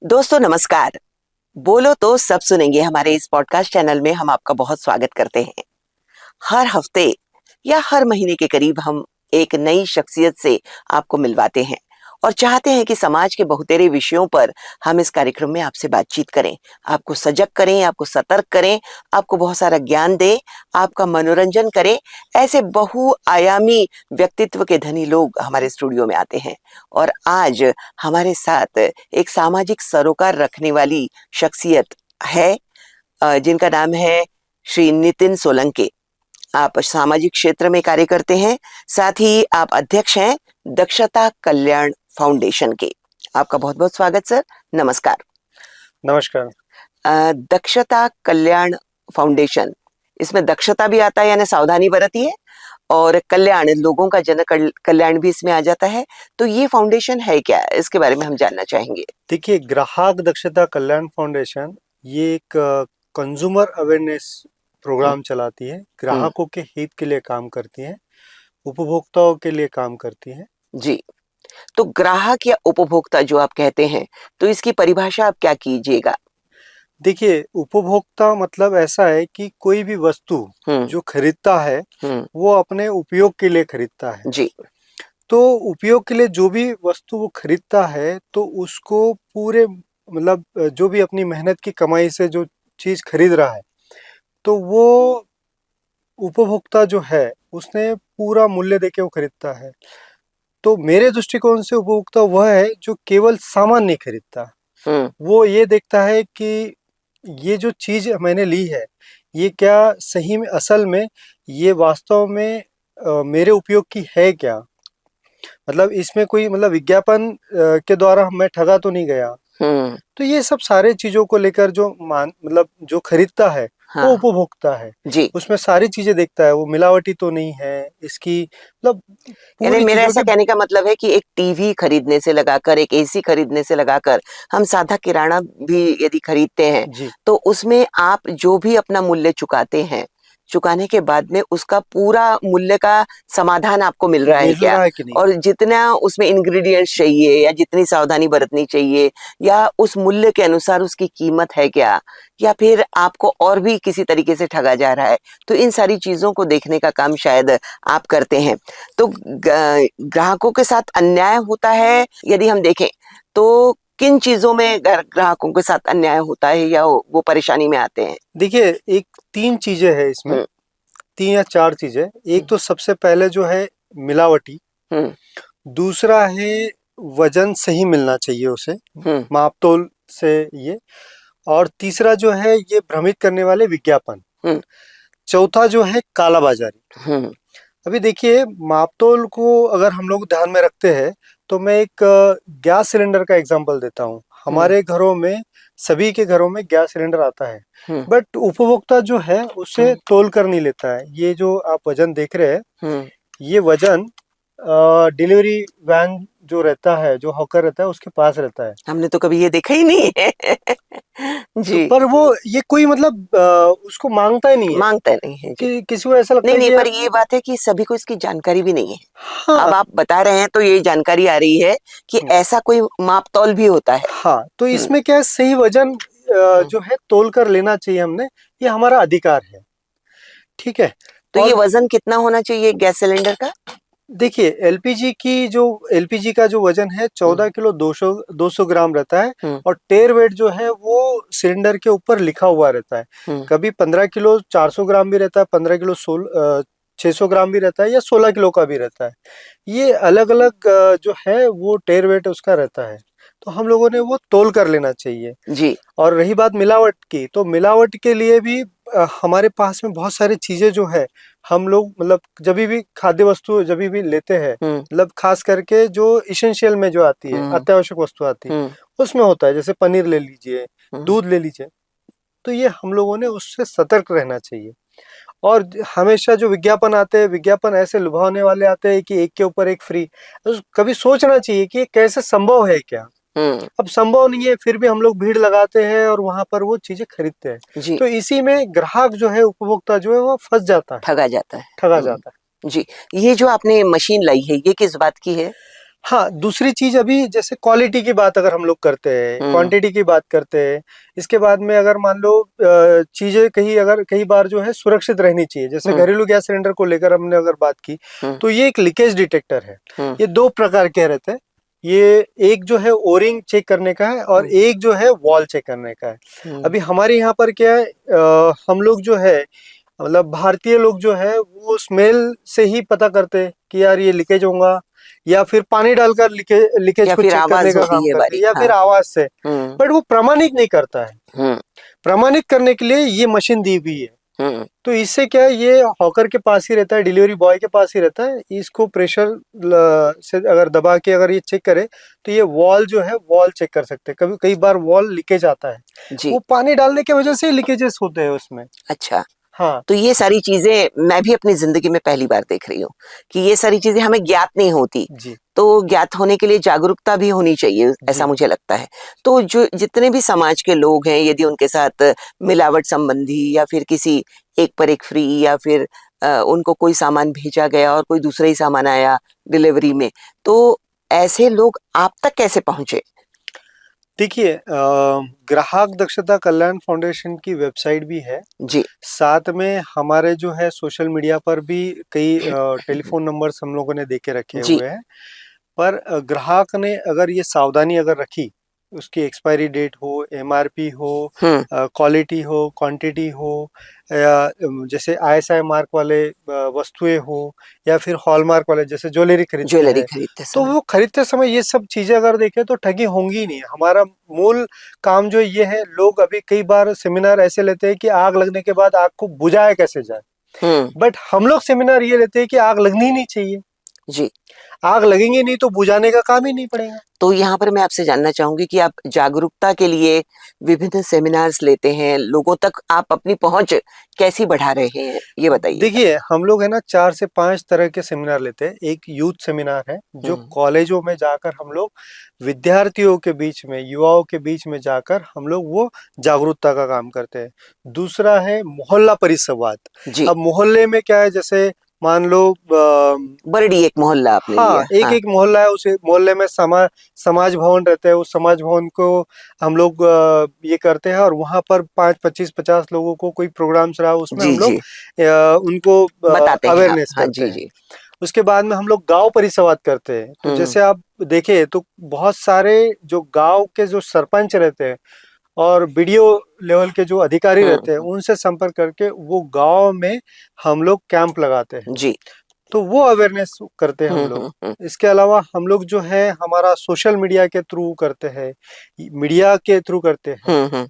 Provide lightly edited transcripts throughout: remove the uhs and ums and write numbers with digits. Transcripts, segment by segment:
दोस्तों नमस्कार। बोलो तो सब सुनेंगे हमारे इस पॉडकास्ट चैनल में हम आपका बहुत स्वागत करते हैं। हर हफ्ते या हर महीने के करीब हम एक नई शख्सियत से आपको मिलवाते हैं और चाहते हैं कि समाज के बहुतेरे विषयों पर हम इस कार्यक्रम में आपसे बातचीत करें, आपको सजग करें, आपको सतर्क करें, आपको बहुत सारा ज्ञान दें, आपका मनोरंजन करें। ऐसे बहुआयामी व्यक्तित्व के धनी लोग हमारे स्टूडियो में आते हैं और आज हमारे साथ एक सामाजिक सरोकार रखने वाली शख्सियत है जिनका नाम है श्री नितिन सोलंके। आप सामाजिक क्षेत्र में कार्य करते हैं, साथ ही आप अध्यक्ष हैं दक्षता कल्याण फाउंडेशन के। आपका बहुत बहुत स्वागत सर। नमस्कार। नमस्कार। दक्षता कल्याण फाउंडेशन, इसमें दक्षता भी आता है यानी सावधानी बरती है, और कल्याण लोगों का जन कल्याण भी इसमें आ जाता है। तो ये फाउंडेशन है क्या, इसके बारे में हम जानना चाहेंगे। देखिए, ग्राहक दक्षता कल्याण फाउंडेशन ये एक कंज्यूमर अवेयरनेस प्रोग्राम चलाती है। ग्राहकों के हित के लिए काम करती है, उपभोक्ताओं के लिए काम करती है। जी, तो ग्राहक या उपभोक्ता जो आप कहते हैं, तो इसकी परिभाषा आप क्या कीजिएगा। देखिए, उपभोक्ता मतलब ऐसा है कि कोई भी वस्तु जो खरीदता है वो अपने उपयोग के लिए खरीदता है। जी। तो उपयोग के लिए जो भी वस्तु वो खरीदता है तो उसको पूरे मतलब जो भी अपनी मेहनत की कमाई से जो चीज खरीद रहा है तो वो उपभोक्ता जो है उसने पूरा मूल्य देके वो खरीदता है। तो मेरे दृष्टिकोण से उपभोक्ता वह है जो केवल सामान नहीं खरीदता, वो ये देखता है कि ये जो चीज मैंने ली है ये क्या सही में असल में ये वास्तव में मेरे उपयोग की है क्या, मतलब इसमें कोई मतलब विज्ञापन के द्वारा मैं ठगा तो नहीं गया। तो ये सब सारे चीजों को लेकर जो मतलब जो खरीदता है वो उपभोक्ता है। जी। उसमें सारी चीजें देखता है, वो मिलावटी तो नहीं है इसकी, मतलब यानी पूरी मेरा चीजों ऐसा की। कहने का मतलब है कि एक टीवी खरीदने से लगाकर, एक एसी खरीदने से लगाकर, हम सादा किराना भी यदि खरीदते हैं जी, तो उसमें आप जो भी अपना मूल्य चुकाते हैं, चुकाने के बाद में उसका पूरा मूल्य का समाधान आपको मिल रहा है मिल क्या, रहा है कि नहीं। और जितना उसमें इंग्रेडिएंट्स चाहिए या जितनी सावधानी बरतनी चाहिए या उस मूल्य के अनुसार उसकी कीमत है क्या, या फिर आपको और भी किसी तरीके से ठगा जा रहा है। तो इन सारी चीजों को देखने का काम शायद आप करते हैं। तो ग्राहकों के साथ अन्याय होता है यदि हम देखें तो किन चीजों में ग्राहकों के साथ अन्याय होता है या वो परेशानी में आते हैं। देखिए, एक 3 चीजें हैं इसमें, 3 या 4 चीजें। एक तो सबसे पहले जो है मिलावटी, दूसरा है वजन सही मिलना चाहिए उसे, मापतोल से ये, और तीसरा जो है ये भ्रमित करने वाले विज्ञापन, चौथा जो है कालाबाजारी। अभी देखिए, मापतोल को अगर हम लोग ध्यान में रखते हैं तो मैं एक गैस सिलेंडर का एग्जांपल देता हूँ। हमारे घरों में, सभी के घरों में गैस सिलेंडर आता है, बट उपभोक्ता जो है उसे तोल कर नहीं लेता है। ये जो आप वजन देख रहे हैं ये वजन डिलीवरी वैन जो रहता है, जो हॉकर रहता है उसके पास रहता है। हमने तो कभी ये देखा ही नहीं है। तो जी। पर वो ये कोई मतलब उसको मांगता ही नहीं है मांगता नहीं है जी। कि किसी को ऐसा लगता नहीं है नहीं, कि पर यार। ये बात है कि सभी को इसकी जानकारी भी नहीं है। हाँ। अब आप बता रहे हैं तो ये जानकारी आ रही है कि ऐसा कोई मापतौल भी होता है। हाँ, तो इसमें क्या है, सही वजन जो है तोल कर लेना चाहिए हमने, ये हमारा अधिकार है। ठीक है। तो ये और वजन कितना होना चाहिए गैस सिलेंडर का। देखिए, एलपीजी का जो वजन है 14 किलो 200 ग्राम रहता है, और टेयर वेट जो है वो सिलेंडर के ऊपर लिखा हुआ रहता है। कभी 15 किलो 400 ग्राम भी रहता है, 15 किलो 600 ग्राम भी रहता है, या 16 किलो का भी रहता है। ये अलग अलग जो है वो टेयर वेट उसका रहता है, तो हम लोगों ने वो तोल कर लेना चाहिए जी। और रही बात मिलावट की, तो मिलावट के लिए भी हमारे पास में बहुत सारी चीजें जो है, हम लोग मतलब जब भी खाद्य वस्तु जब भी लेते हैं, मतलब खास करके जो इसेंशियल में जो आती है, अत्यावश्यक वस्तु आती है, उसमें होता है, जैसे पनीर ले लीजिए, दूध ले लीजिए, तो ये हम लोगों ने उससे सतर्क रहना चाहिए। और हमेशा जो विज्ञापन आते हैं, विज्ञापन ऐसे लुभावने वाले आते हैं कि एक के ऊपर एक फ्री, तो कभी सोचना चाहिए कि ये कैसे संभव है क्या। अब संभव नहीं है, फिर भी हम लोग भीड़ लगाते हैं और वहां पर वो चीजें खरीदते हैं। तो इसी में ग्राहक जो है, उपभोक्ता जो है, वो फंस जाता है, ठगा जाता है। ठगा जाता है। जी। ये जो आपने मशीन लाई है ये किस बात की है। हाँ, दूसरी चीज अभी जैसे क्वालिटी की बात अगर हम लोग करते हैं, क्वांटिटी की बात करते हैं, इसके बाद में अगर मान लो चीजें कई बार जो है सुरक्षित रहनी चाहिए, जैसे घरेलू गैस सिलेंडर को लेकर हमने अगर बात की तो ये एक लीकेज डिटेक्टर है। ये दो प्रकार के रहते हैं, ये एक जो है ओरिंग चेक करने का है और एक जो है वॉल चेक करने का है। अभी हमारे यहाँ पर क्या है, हम लोग जो है मतलब भारतीय लोग जो है वो स्मेल से ही पता करते हैं कि यार ये लीकेज होगा, या फिर पानी डालकर लीकेज को चेक करने का काम करते हैं, या फिर आवाज से, बट वो प्रमाणित नहीं करता है। प्रमाणित करने के लिए ये मशीन दी हुई है। तो इससे क्या है, ये हॉकर के पास ही रहता है, डिलीवरी बॉय के पास ही रहता है। इसको प्रेशर से अगर दबा के अगर ये चेक करे तो ये वॉल जो है वॉल चेक कर सकते हैं। कई बार वॉल लीकेज आता है, वो पानी डालने की वजह से लीकेजेस होते हैं उसमें। अच्छा, हाँ, तो ये सारी चीजें मैं भी अपनी जिंदगी में पहली बार देख रही हूँ कि ये सारी चीजें हमें ज्ञात नहीं होती। जी तो ज्ञात होने के लिए जागरूकता भी होनी चाहिए, ऐसा मुझे लगता है। तो जो जितने भी समाज के लोग हैं, यदि उनके साथ मिलावट संबंधी या फिर किसी एक पर एक फ्री या फिर उनको कोई सामान भेजा गया और कोई दूसरा ही सामान आया डिलीवरी में, तो ऐसे लोग आप तक कैसे पहुंचे? देखिए, ग्राहक दक्षता कल्याण फाउंडेशन की वेबसाइट भी है जी। साथ में हमारे जो है सोशल मीडिया पर भी कई टेलीफोन नंबर्स हम लोगों ने दे के रखे जी। हुए हैं। पर ग्राहक ने अगर ये सावधानी अगर रखी, उसकी एक्सपायरी डेट हो, एमआरपी हो, क्वालिटी हो, क्वांटिटी हो, या जैसे आईएसआई मार्क वाले वस्तुएं हो, या फिर हॉलमार्क वाले जैसे ज्वेलरी खरीदते हैं, खरीदते तो समय वो खरीदते समय ये सब चीजें अगर देखें तो ठगी होंगी ही नहीं। हमारा मूल काम जो ये है, लोग अभी कई बार सेमिनार ऐसे लेते हैं कि आग लगने के बाद आग को बुझाया कैसे जाए, बट हम लोग सेमिनार ये लेते हैं कि आग लगनी ही नहीं चाहिए। जी। आग लगेंगे नहीं तो बुझाने का काम ही नहीं पड़ेगा। तो यहाँ पर मैं आपसे जानना चाहूंगी कि आप जागरूकता के लिए विभिन्न सेमिनार्स लेते हैं, लोगों तक आप अपनी पहुंच कैसी बढ़ा रहे हैं, ये बताइए। देखिए, हम लोग है ना 4 से 5 तरह के सेमिनार लेते हैं। एक यूथ सेमिनार है जो कॉलेजों में जाकर हम लोग विद्यार्थियों के बीच में, युवाओं के बीच में जाकर हम लोग वो जागरूकता का काम करते हैं। दूसरा है मोहल्ला परिसंवाद। अब मोहल्ले में क्या है, जैसे मान लो बरडी एक मोहल्ला आपने हाँ, लिया। एक मोहल्ला है, उस मोहल्ले में समाज भवन रहते हैं। उस समाज भवन को हम लोग ये करते हैं और वहां पर 5, 25, 50 लोगों को कोई प्रोग्राम्स रहा उसमें हम लोग उनको बताते हैं अवेयरनेस हाँ, करते हैं। उसके बाद में हम लोग गांव परिसंवाद करते हैं। तो जैसे आप देखें तो बहुत सारे जो गांव के जो सरपंच रहते हैं और बीडीओ लेवल के जो अधिकारी रहते हैं, उनसे संपर्क करके वो गांव में हम लोग कैंप लगाते हैं जी। तो वो अवेयरनेस करते हैं हम लोग। इसके अलावा हम लोग जो है हमारा सोशल मीडिया के थ्रू करते हैं, मीडिया के थ्रू करते हैं।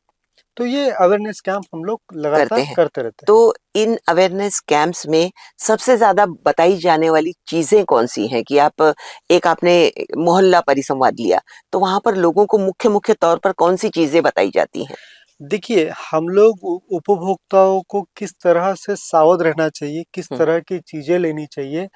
तो ये अवेयरनेस कैंप हम लोग लगातार करते रहते हैं। तो इन अवेयरनेस कैंप्स में सबसे ज्यादा बताई जाने वाली चीजें कौन सी हैं कि आपने मोहल्ला परिसंवाद लिया, तो वहां पर लोगों को मुख्य तौर पर कौन सी चीजें बताई जाती हैं? देखिए, हम लोग उपभोक्ताओं को किस तरह से सावध रहना चाहिए, किस तरह की चीजें लेनी चाहिए,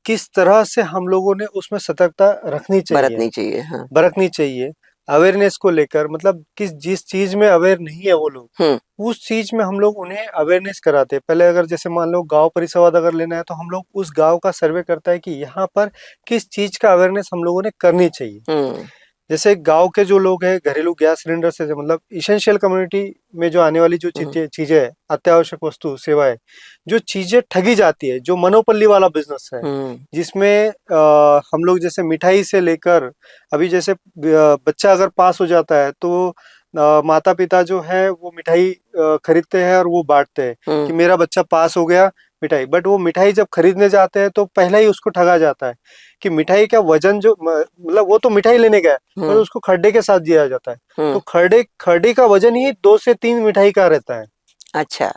किस तरह से हम लोगों ने उसमें सतर्कता रखनी चाहिए, बरतनी चाहिए अवेयरनेस को लेकर। मतलब जिस चीज में अवेयर नहीं है वो लोग, उस चीज में हम लोग उन्हें अवेयरनेस कराते हैं। पहले अगर जैसे मान लो गांव परिसंवाद अगर लेना है तो हम लोग उस गांव का सर्वे करता है कि यहाँ पर किस चीज का अवेयरनेस हम लोगों ने करनी चाहिए। जैसे गांव के जो लोग हैं, घरेलू गैस सिलेंडर से मतलब इसेंशियल कम्युनिटी में जो आने वाली जो चीजें है, अत्यावश्यक वस्तु सेवाएं, जो चीजें ठगी जाती है, जो मनोपल्ली वाला बिजनेस है, जिसमें हम लोग जैसे मिठाई से लेकर, अभी जैसे बच्चा अगर पास हो जाता है तो माता पिता जो है वो मिठाई खरीदते हैं और वो बांटते हैं कि मेरा बच्चा पास हो गया मिठाई। बट वो मिठाई जब खरीदने जाते हैं तो पहले ही उसको ठगा जाता है कि मिठाई का वजन जो मतलब वो तो मिठाई लेने गया पर उसको खर्डे के साथ दिया जाता है। तो खर्डे का वजन ही 2 से 3 मिठाई का रहता है। अच्छा,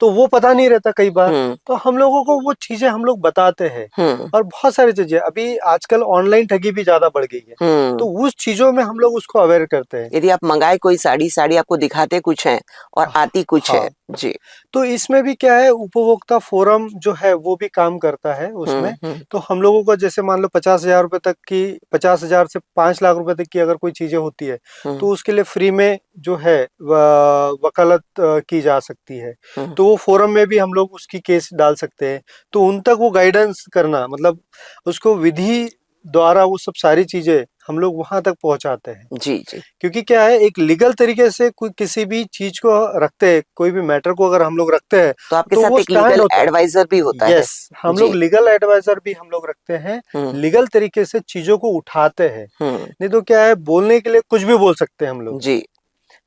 तो वो पता नहीं रहता कई बार। तो हम लोगों को वो चीजें हम लोग बताते हैं। और बहुत सारी चीजें, अभी आजकल ऑनलाइन ठगी भी ज्यादा बढ़ गई है, तो उस चीजों में हम लोग उसको अवेयर करते हैं। यदि आप मंगाए कोई साड़ी आपको दिखाते कुछ है और आती कुछ है जी। तो इसमें भी क्या है, उपभोक्ता फोरम जो है वो भी काम करता है उसमें। तो हम लोगों को जैसे मान लो 50,000 रुपए तक की, 50,000 से 5 लाख रुपए तक की अगर कोई चीजें होती है तो उसके लिए फ्री में जो है वकालत की जा सकती है। तो वो फोरम में भी हम लोग उसकी केस डाल सकते हैं। तो उन तक वो गाइडेंस करना, मतलब उसको विधि द्वारा वो सब सारी चीजें हम लोग वहां तक पहुंचाते हैं। जी जी। क्योंकि क्या है, एक लीगल तरीके से कोई किसी भी चीज को रखते हैं, कोई भी मैटर को अगर हम लोग रखते हैं तो आपके तो साथ वो एक स्टैंड लीगल होता है। एडवाइजर भी होता है। यस, हम जी। लोग लीगल एडवाइजर भी हम लोग रखते हैं, लीगल तरीके से चीजों को उठाते हैं। नहीं तो क्या है, बोलने के लिए कुछ भी बोल सकते हैं हम लोग, जी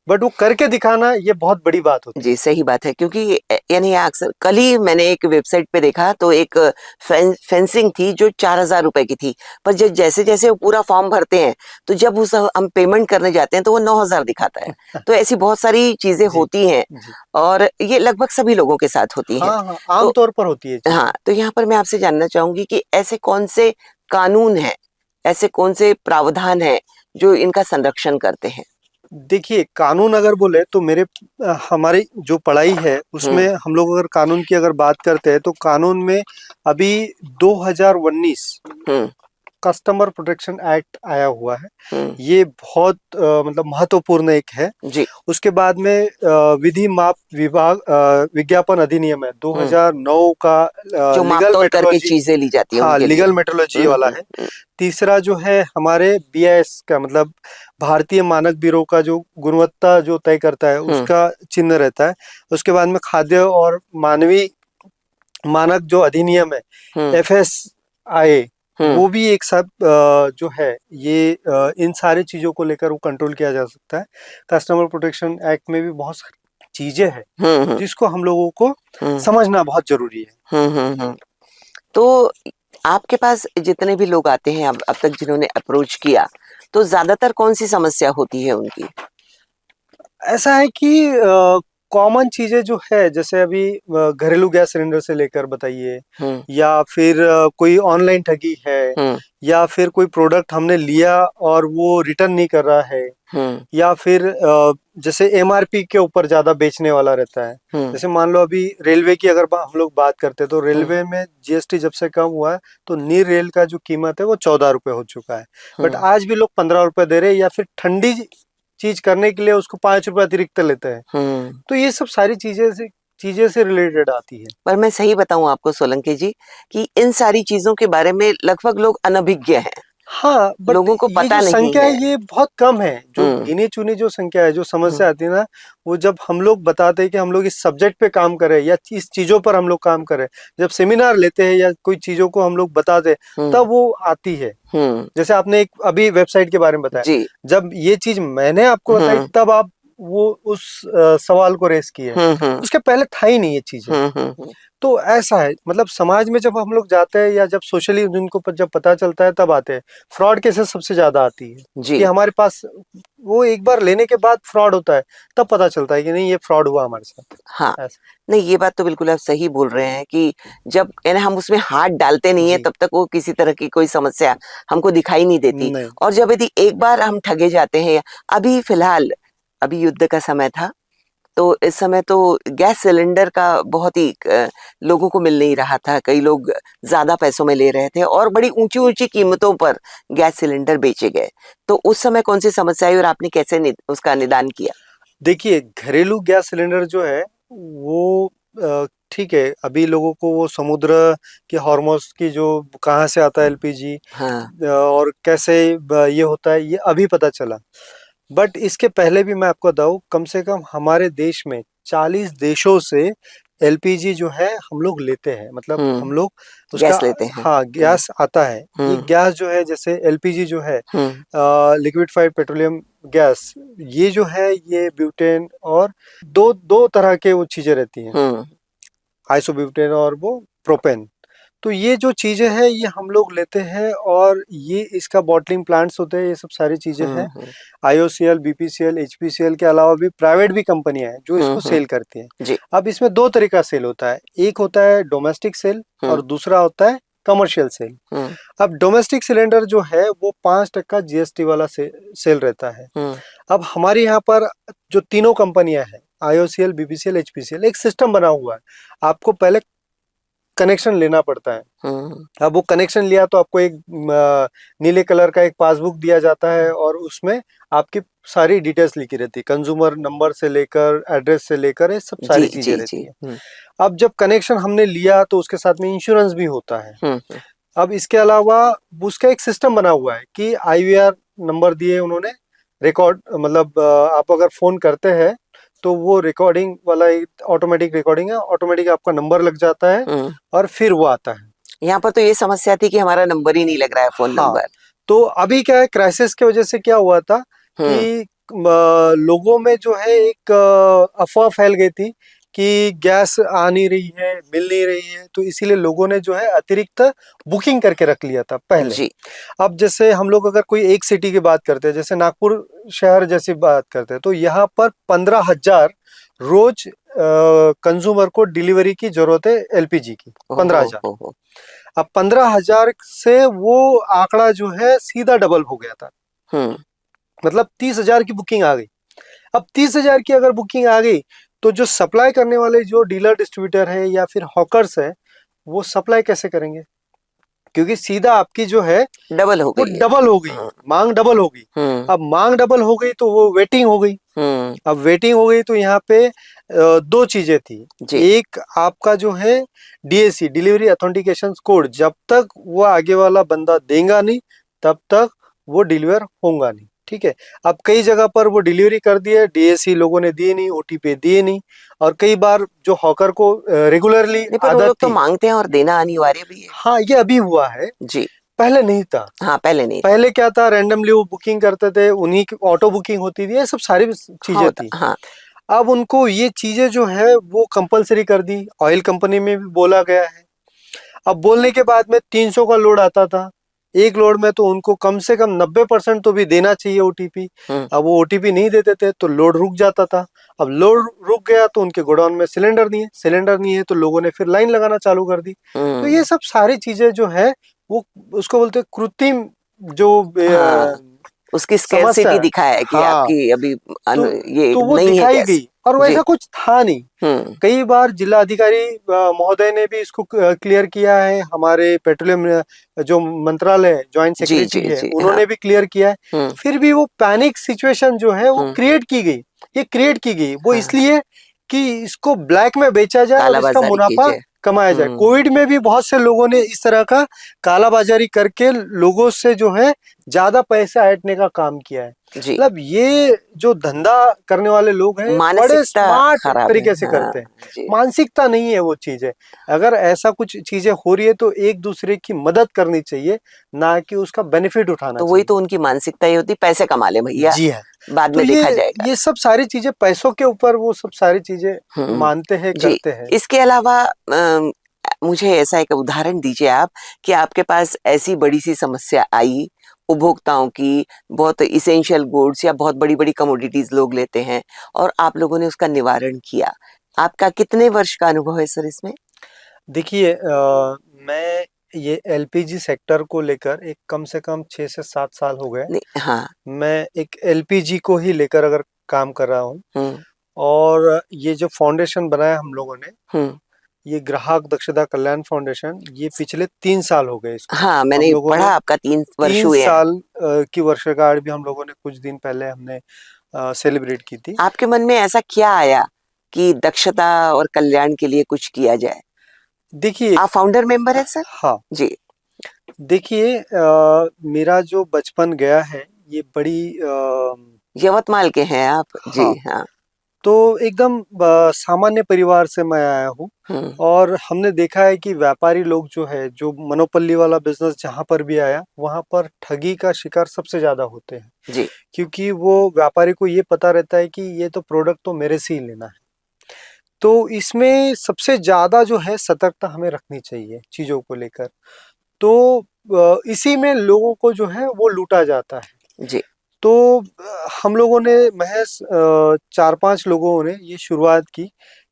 बट वो करके दिखाना ये बहुत बड़ी बात होती जी, सही बात है। क्योंकि यानी अक्सर कल ही मैंने एक वेबसाइट पे देखा तो एक फेंसिंग थी जो 4,000 रुपए की थी, पर जब जैसे जैसे वो पूरा फॉर्म भरते हैं तो जब उस हम पेमेंट करने जाते हैं तो वो 9,000 दिखाता है। है। तो ऐसी बहुत सारी चीजें जी होती हैं जी। और ये लगभग सभी लोगों के साथ होती हैं। हाँ हाँ, तो आमतौर पर होती है चीजें। हाँ, तो यहाँ पर मैं आपसे जानना चाहूंगी कि ऐसे कौन से कानून हैं, ऐसे कौन से प्रावधान हैं जो इनका संरक्षण करते हैं? देखिए, कानून अगर बोले तो हमारी जो पढ़ाई है उसमें हम लोग अगर कानून की अगर बात करते हैं तो कानून में अभी 2019 कस्टमर प्रोटेक्शन एक्ट आया हुआ है। ये बहुत मतलब महत्वपूर्ण एक है। जी। उसके बाद में विधि माप विभाग विज्ञापन अधिनियम है 2009 का, जो माप लीगल तोल करके मेट्रोलॉजी। चीजें ली जाती हैं हाँ, उनके लिए। लीगल मेट्रोलॉजी वाला है। तीसरा जो है हमारे बीआईएस का, मतलब भारतीय मानक ब्यूरो का, जो गुणवत्ता जो तय करता है उसका चिन्ह रहता है। उसके बाद में खाद्य और मानवीय मानक जो अधिनियम है एफएसआई, वो भी एक सब जो है ये इन सारी चीजों को लेकर वो कंट्रोल किया जा सकता है। कस्टमर प्रोटेक्शन एक्ट में भी बहुत सारी चीजें हैं जिसको हम लोगों को समझना बहुत जरूरी है। तो आपके पास जितने भी लोग आते हैं अब तक जिन्होंने अप्रोच किया, तो ज्यादातर कौन सी समस्या होती है उनकी? ऐसा है कि कॉमन चीजें जो है, जैसे अभी घरेलू गैस सिलेंडर से लेकर बताइए, या फिर कोई ऑनलाइन ठगी है, या फिर कोई प्रोडक्ट हमने लिया और वो रिटर्न नहीं कर रहा है, या फिर जैसे एमआरपी के ऊपर ज्यादा बेचने वाला रहता है। जैसे मान लो अभी रेलवे की अगर हम लोग बात करते हैं तो रेलवे में जीएसटी जब से कम हुआ है तो नीर रेल का जो कीमत है वो 14 रुपए हो चुका है, बट आज भी लोग 15 रुपए दे रहे हैं, या फिर ठंडी चीज करने के लिए उसको 5 रुपए अतिरिक्त लेते हैं। तो ये सब सारी चीजें से रिलेटेड आती है। पर मैं सही बताऊं आपको सोलंकी जी कि इन सारी चीजों के बारे में लगभग लोग अनभिज्ञ हैं। हाँ, बट लोगों को ये पता जो नहीं संख्या है है। ये बहुत कम है। जो गिनी चुनी जो संख्या है, जो समस्या आती है ना, वो जब हम लोग बताते हैं कि हम लोग इस सब्जेक्ट पे काम करें या इस चीजों पर हम लोग काम करें, जब सेमिनार लेते हैं या कोई चीजों को हम लोग बताते हैं तब वो आती है। जैसे आपने एक अभी वेबसाइट के बारे में बताया, जी। जब ये चीज मैंने आपको बताई तब आप वो उस सवाल को रेस किए, उसके पहले था ही नहीं ये चीजें। तो ऐसा है, मतलब समाज में जब हम लोग जाते हैं या जब सोशली उनको जब पता चलता है तब आते हैं। फ्रॉड केसेस सबसे ज्यादा आती है कि हमारे पास वो एक बार लेने के बाद फ्रॉड होता है, तब पता चलता है कि नहीं ये फ्रॉड हुआ हमारे साथ। हाँ, नहीं ये बात तो बिल्कुल आप सही बोल रहे हैं कि जब यानी हम उसमें हाथ डालते नहीं है तब तक वो किसी तरह की कोई समस्या हमको दिखाई नहीं देती। और जब यदि एक बार हम ठगे जाते हैं, अभी फिलहाल अभी युद्ध का समय था तो इस समय तो गैस सिलेंडर का बहुत ही लोगों को मिल नहीं रहा था, कई लोग ज्यादा पैसों में ले रहे थे और बड़ी ऊंची ऊंची कीमतों पर गैस सिलेंडर बेचे गए। तो उस समय कौन सी समस्या आई और आपने कैसे उसका निदान किया? देखिए, घरेलू गैस सिलेंडर जो है वो ठीक है, अभी लोगों को वो समुद्र के हॉर्मोस की जो कहाँ से आता है एलपीजी, और कैसे ये होता है, ये अभी पता चला। बट इसके पहले भी मैं आपको बताऊं, कम से कम हमारे देश में 40 देशों से एलपीजी जो है हम लोग लेते हैं, मतलब हम लोग उसका गैस लेते हैं। हाँ, गैस आता है। ये गैस जो है, जैसे एलपीजी जो है, लिक्विफाइड पेट्रोलियम गैस, ये जो है ये ब्यूटेन और दो तरह के वो चीजें रहती हैं, आइसोब्यूटेन और वो प्रोपेन। तो ये जो चीजें हैं ये हम लोग लेते हैं, और ये इसका बॉटलिंग प्लांट्स होते हैं, ये सब सारी चीजें हैं। आईओसीएल, बीपीसीएल, एचपीसीएल के अलावा भी प्राइवेट भी कंपनियां हैं जो इसको सेल करती हैं। अब इसमें दो तरीका सेल होता है, एक होता है डोमेस्टिक सेल और दूसरा होता है कमर्शियल सेल। अब डोमेस्टिक सिलेंडर जो है वो 5% जीएसटी वाला सेल रहता है। अब हमारे यहाँ पर जो तीनों कंपनियां हैं, आईओसीएल, बीपीसीएल, एचपीसीएल, एक सिस्टम बना हुआ है। आपको पहले कनेक्शन लेना पड़ता है। अब वो कनेक्शन लिया तो आपको एक नीले कलर का एक पासबुक दिया जाता है, और उसमें आपकी सारी डिटेल्स लिखी रहती है, कंज्यूमर नंबर से लेकर एड्रेस से लेकर ये सब सारी चीजें रहती है। अब जब कनेक्शन हमने लिया तो उसके साथ में इंश्योरेंस भी होता है। अब इसके अलावा उसका एक सिस्टम बना हुआ है कि IVR नंबर दिए उन्होंने, रिकॉर्ड मतलब आप अगर फोन करते हैं तो वो रिकॉर्डिंग वाला ऑटोमेटिक रिकॉर्डिंग है, ऑटोमेटिक आपका नंबर लग जाता है और फिर वो आता है। यहाँ पर तो ये समस्या थी कि हमारा नंबर ही नहीं लग रहा है, फोन हाँ, नंबर। तो अभी क्या है, क्राइसिस की वजह से क्या हुआ था कि लोगों में जो है एक अफवाह फैल गई थी कि गैस आ नहीं रही है, मिल नहीं रही है, तो इसीलिए लोगों ने जो है अतिरिक्त बुकिंग करके रख लिया था पहले। जी। अब जैसे हम लोग अगर कोई एक सिटी की बात करते हैं, जैसे नागपुर शहर जैसी बात करते हैं, तो यहाँ पर 15,000 रोज कंज्यूमर को डिलीवरी की जरूरत है LPG की, 15,000। अब 15,000 से वो आंकड़ा जो है सीधा डबल हो गया था, मतलब 30,000 की बुकिंग आ गई। अब 30,000 की अगर बुकिंग आ गई तो जो सप्लाई करने वाले जो डीलर डिस्ट्रीब्यूटर है या फिर हॉकर्स है, वो सप्लाई कैसे करेंगे? क्योंकि सीधा आपकी जो है डबल हो वो गई, डबल हो गई, मांग डबल हो गई। अब मांग डबल हो गई तो वो वेटिंग हो गई। अब वेटिंग हो गई तो यहाँ पे दो चीजें थी। एक आपका जो है DAC, डिलीवरी ऑथेंटिकेशन कोड, जब तक वो आगे वाला बंदा देगा नहीं तब तक वो डिलीवर होगा नहीं, ठीक है। अब कई जगह पर वो डिलीवरी कर दिए, DAC लोगों ने दिए नहीं, OTP दिए नहीं, और कई बार जो हॉकर को रेगुलरली आदत तो थी, मांगते हैं और देना अनिवार्य भी है। हाँ, ये अभी हुआ है जी, पहले नहीं था। हाँ, पहले नहीं। पहले क्या था, रैंडमली वो बुकिंग करते थे, उन्हीं की ऑटो बुकिंग होती थी, ये सब सारी चीजें थी। हाँ। अब उनको ये चीजें जो है वो कंपलसरी कर दी, ऑयल कंपनी में भी बोला गया है। अब बोलने के बाद में 300 का लोड आता था, एक लोड में तो उनको कम से कम 90% तो भी देना चाहिए OTP। अब वो OTP नहीं देते थे तो लोड रुक जाता था। अब लोड रुक गया तो उनके गोडाउन में सिलेंडर नहीं है, सिलेंडर नहीं है तो लोगों ने फिर लाइन लगाना चालू कर दी। तो ये सब सारी चीजें जो है वो उसको बोलते कृत्रिम जो उसकी समस्या स्कैरसिटी है, दिखाया है कि हाँ, आपकी अभी ये तो वो नहीं है दिखाई गैस। गई और वैसा कुछ था नहीं। कई बार जिला अधिकारी महोदय ने भी इसको क्लियर किया है, हमारे पेट्रोलियम जो मंत्रालय ज्वाइंट सेक्रेटरी है उन्होंने भी क्लियर किया है। फिर भी वो पैनिक सिचुएशन जो है वो क्रिएट की गई, ये क्रिएट की गई वो इसलिए कि इसको ब्लैक में बेचा जाए और इसका मुनाफा कमाया जाए। कोविड में भी बहुत से लोगों ने इस तरह का कालाबाजारी करके लोगों से जो है ज्यादा पैसा ऐंठने का काम किया है। मतलब ये जो धंधा करने वाले लोग हैं बड़े स्मार्ट तरीके से करते हैं, मानसिकता नहीं है वो चीजें। अगर ऐसा कुछ चीजें हो रही है तो एक दूसरे की मदद करनी चाहिए, ना कि उसका बेनिफिट उठाना चाहिए। वही तो उनकी मानसिकता ये होती, पैसे कमा ले भैया, जी है, बाद तो में देखा जाएगा। ये सब सारी चीजें पैसों के ऊपर वो सब सारी चीजें मानते हैं, करते हैं। इसके अलावा मुझे ऐसा एक उदाहरण दीजिए आप कि आपके पास ऐसी बड़ी सी समस्या आई उपभोक्ताओं की, बहुत इसेंशियल गुड्स या बहुत बड़ी बड़ी कमोडिटीज लोग लेते हैं और आप लोगों ने उसका निवारण किया। आपका कितने वर्ष का अनुभव है सर इसमें? देखिए, मैं ये LPG सेक्टर को लेकर एक कम से कम 6 से 7 साल हो गए। हाँ, मैं एक LPG को ही लेकर अगर काम कर रहा हूँ, और ये जो फाउंडेशन बनाया हम लोगों ने, ये ग्राहक दक्षता कल्याण फाउंडेशन, ये पिछले 3 साल हो गए इसको। हाँ, मैंने पढ़ा आपका 3 वर्ष हुए हैं। 3 साल की वर्षगांठ भी हम लोगों ने कुछ दिन पहले हमने सेलिब्रेट की थी। आपके मन में ऐसा क्या आया कि दक्षता और कल्याण के लिए कुछ किया जाए? देखिए, आप फाउंडर मेंबर है सर? हाँ जी। देखिए, मेरा जो बचपन गया है ये बड़ी यवतमाल के हैं आप? हाँ, जी हाँ। तो एकदम सामान्य परिवार से मैं आया हूँ, और हमने देखा है कि व्यापारी लोग जो है, जो मोनोपोली वाला बिजनेस जहाँ पर भी आया वहाँ पर ठगी का शिकार सबसे ज्यादा होते हैं जी। क्योंकि वो व्यापारी को ये पता रहता है कि ये तो प्रोडक्ट तो मेरे से ही लेना है। तो इसमें सबसे ज्यादा जो है सतर्कता हमें रखनी चाहिए चीजों को लेकर। तो इसी में लोगों को जो है वो लूटा जाता है। जी। तो हम लोगों ने महज 4-5 लोगों ने ये शुरुआत की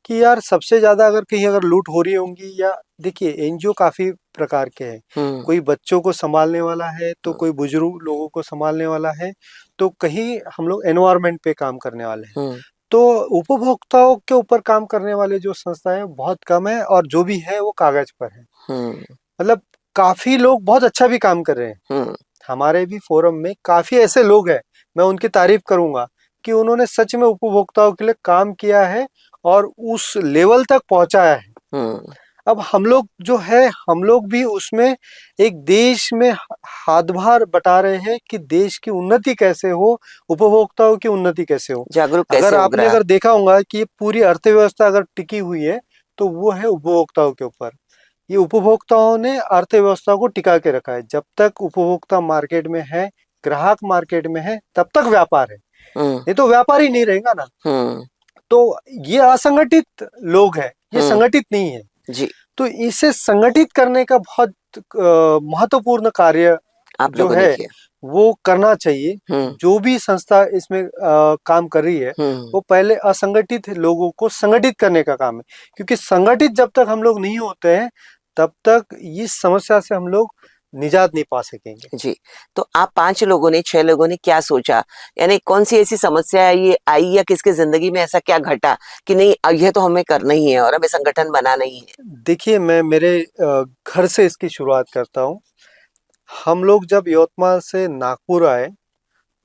कि यार सबसे ज्यादा अगर कहीं अगर लूट हो रही होंगी, या देखिए NGO काफी प्रकार के हैं, कोई बच्चों को संभालने वाला है, तो कोई बुजुर्ग लोगों को संभालने वाला है, तो कहीं हम लोग एनवायरनमेंट पे काम करने वाले हैं। तो उपभोक्ताओं के ऊपर काम करने वाले जो संस्थाएं बहुत कम है, और जो भी है वो कागज पर है। मतलब काफी लोग बहुत अच्छा भी काम कर रहे हैं। हमारे भी फोरम में काफी ऐसे लोग हैं, मैं उनकी तारीफ करूंगा कि उन्होंने सच में उपभोक्ताओं के लिए काम किया है और उस लेवल तक पहुंचाया है। अब हम लोग जो है, हम लोग भी उसमें एक देश में हाथभार बटा रहे हैं कि देश की उन्नति कैसे हो, उपभोक्ताओं की उन्नति कैसे हो। जागरूक अगर कैसे हो आपने ग्राहक। अगर देखा होगा कि ये पूरी अर्थव्यवस्था अगर टिकी हुई है तो वो है उपभोक्ताओं के ऊपर। ये उपभोक्ताओं ने अर्थव्यवस्था को टिका के रखा है। जब तक उपभोक्ता मार्केट में है, ग्राहक मार्केट में है, तब तक व्यापार है, हम्म। नहीं तो व्यापार ही नहीं रहेगा ना। हम्म। तो ये असंगठित लोग हैं, ये हम्म। संगठित नहीं है। जी। तो इसे संगठित करने का बहुत महत्वपूर्ण कार्य आप जो लोगों ने है किया। वो करना चाहिए। हम्म। जो भी संस्था इसमें काम कर रही है, हम्म। वो पहले असंगठित लोगों को संगठित करने का काम है। क्योंकि संगठित जब तक हम लोग नहीं होते हैं, तब तक इस समस्या से हम लोग निजात नहीं पा सकेंगे। जी। तो आप 5 लोगों ने, 6 लोगों ने क्या सोचा? यानी कौन सी ऐसी समस्या ये आई या किसके जिंदगी में ऐसा क्या घटा कि नहीं अब ये तो हमें करना ही है और हमें संगठन बनाना ही है? देखिए, मैं मेरे घर से इसकी शुरुआत करता हूँ। हम लोग जब यवतमाल से नागपुर आए,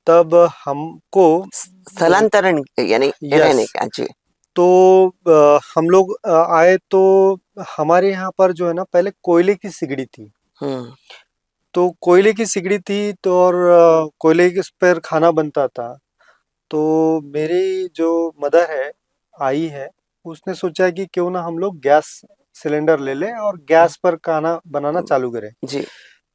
तब हमको स्थलांतरण यानी यस, रहने का। जी। तो हम लोग आए तो हमारे यहाँ पर जो है ना, पहले कोयले की सिगड़ी थी। हम्म। तो कोयले की सिगड़ी थी तो, और कोयले के पर खाना बनता था। तो मेरी जो मदर है, आई है, उसने सोचा कि क्यों ना हम लोग गैस सिलेंडर ले लें और गैस पर खाना बनाना चालू करें। जी।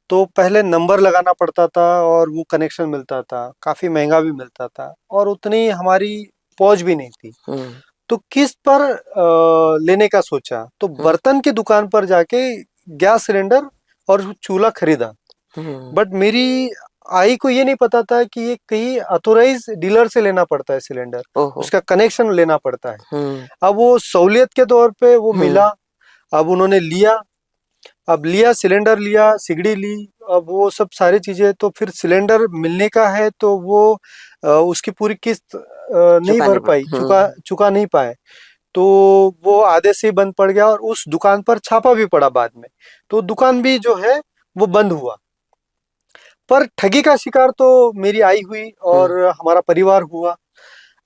तो पहले नंबर लगाना पड़ता था और वो कनेक्शन मिलता था, काफ़ी महंगा भी मिलता था और उतनी हमारी पहुंच भी नहीं थी। हम्म। तो किस्त पर लेने का सोचा, तो हम्म। बर्तन की दुकान पर जाके गैस सिलेंडर और चूल्हा खरीदा। हम्म। बट मेरी आई को ये नहीं पता था कि ये कहीं अथोराइज डीलर से लेना पड़ता है सिलेंडर, ओहो। उसका कनेक्शन लेना पड़ता है। हम्म। अब वो सहूलियत के तौर पे वो हम्म। मिला। अब उन्होंने लिया, अब लिया सिलेंडर, लिया सिगड़ी ली। अब वो सब सारी चीजें, तो फिर सिलेंडर मिलने का है तो वो उसकी पूरी किस्त नहीं भर चुकाने पाई, पड़े। चुका चुका नहीं पाए। तो वो आधे से ही बंद पड़ गया और उस दुकान पर छापा भी पड़ा बाद में। तो दुकान भी जो है वो बंद हुआ। पर ठगी का शिकार तो मेरी आई हुई हम्म। और हमारा परिवार हुआ।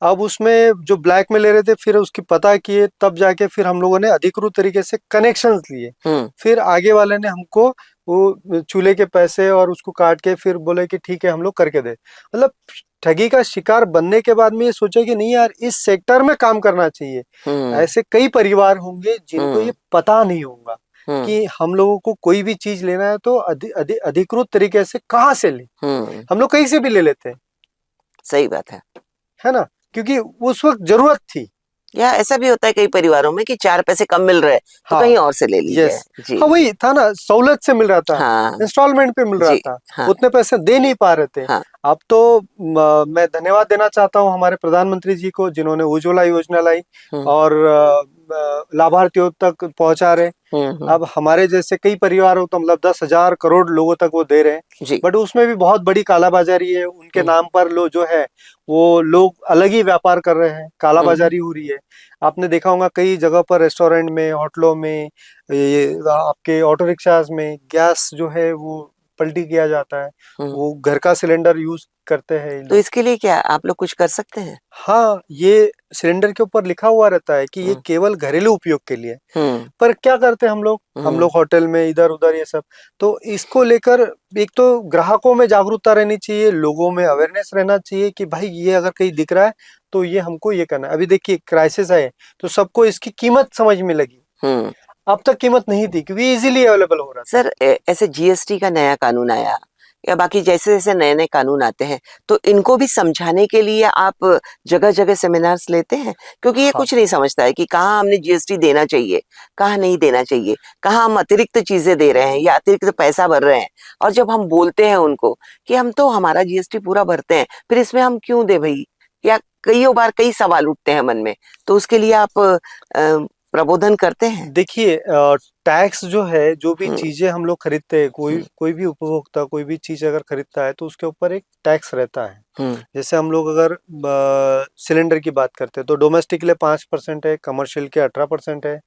अब उसमें जो ब्लैक में ले रहे थे, फिर उसकी पता किए, तब जाके फिर हम लोगों ने अधिकृत तरीके से कनेक्शंस लिए। हम्म। फिर आगे वाले ने हमको वो चूल्हे के पैसे और उसको काट के फिर बोले कि ठीक है हम लोग करके दे। मतलब ठगी का शिकार बनने के बाद में ये सोचा कि नहीं यार, इस सेक्टर में काम करना चाहिए। हम्म। ऐसे कई परिवार होंगे जिनको ये हम्म। पता नहीं होगा हम्म। कि हम लोगों को कोई भी चीज लेना है तो अधिकृत तरीके से कहाँ से ले। हम्म। हम लोग कहीं से भी ले लेते हैं, सही बात है ना, क्योंकि उस वक्त जरूरत थी। या ऐसा भी होता है कई परिवारों में कि 4 पैसे कम मिल रहे हैं तो हाँ, कहीं और से ले लीजिए। यस, जी। हाँ वही था ना, सहूलत से मिल रहा था, हाँ। इंस्टॉलमेंट पे मिल रहा जी। था, हाँ। उतने पैसे दे नहीं पा रहे थे। हाँ। अब तो मैं धन्यवाद देना चाहता हूँ हमारे प्रधानमंत्री जी को, जिन्होंने उज्ज्वला योजना लाई हम्म। और लाभार्थियों तक पहुंचा रहे। हम्म। अब हमारे जैसे कई परिवार हो तो मतलब 10,000 करोड़ लोगों तक वो दे रहे हैं। जी। बट उसमें भी बहुत बड़ी कालाबाजारी है, उनके हम्म। नाम पर लो जो है वो लोग अलग ही व्यापार कर रहे हैं, हम्म। कालाबाजारी हो रही है। आपने देखा होगा कई जगह पर, रेस्टोरेंट में, होटलों में, ये आपके ऑटो रिक्शाज में गैस जो है वो पलटी किया जाता है। हम्म। वो घर का सिलेंडर यूज करते हैं ये तो लोग। इसके लिए क्या आप लोग कुछ कर सकते हैं? हाँ, ये सिलेंडर के ऊपर लिखा हुआ रहता है कि ये हम्म। केवल घरेलू उपयोग के लिए है। हम्म। पर क्या करते हैं हम लोग, हम्म। होटल में इधर उधर ये सब। तो इसको लेकर एक तो ग्राहकों में जागरूकता रहनी चाहिए, लोगों में अवेयरनेस रहना चाहिए कि भाई ये अगर कहीं दिख रहा है तो ये हमको ये करना है। अभी देखिए क्राइसिस है तो सबको इसकी कीमत समझ में लगी। हम्म। अब तक कीमत नहीं थी क्योंकि इजीली अवेलेबल हो रहा था। सर ऐसे जीएसटी का नया कानून आया या बाकी जैसे जैसे नए नए कानून आते हैं तो इनको भी समझाने के लिए आप जगह जगह सेमिनार्स लेते हैं? क्योंकि ये हाँ, कुछ नहीं समझता है कि कहाँ हमने जीएसटी देना चाहिए, कहाँ नहीं देना चाहिए, कहाँ हम अतिरिक्त चीजें दे रहे हैं या अतिरिक्त पैसा भर रहे हैं। और जब हम बोलते हैं उनको कि हम तो हमारा जीएसटी पूरा भरते हैं, फिर इसमें हम क्यों दे भाई, या कईयों बार कई सवाल उठते हैं मन में, तो उसके लिए आप प्रबोधन करते हैं? देखिए टैक्स जो है, जो भी हम्म। चीजें हम लोग खरीदते हैं, कोई हम्म। कोई भी उपभोक्ता कोई भी चीज अगर खरीदता है तो उसके ऊपर एक टैक्स रहता है। हम्म। जैसे हम लोग अगर सिलेंडर की बात करते हैं तो डोमेस्टिक के लिए 5% है, कमर्शियल के 18% है।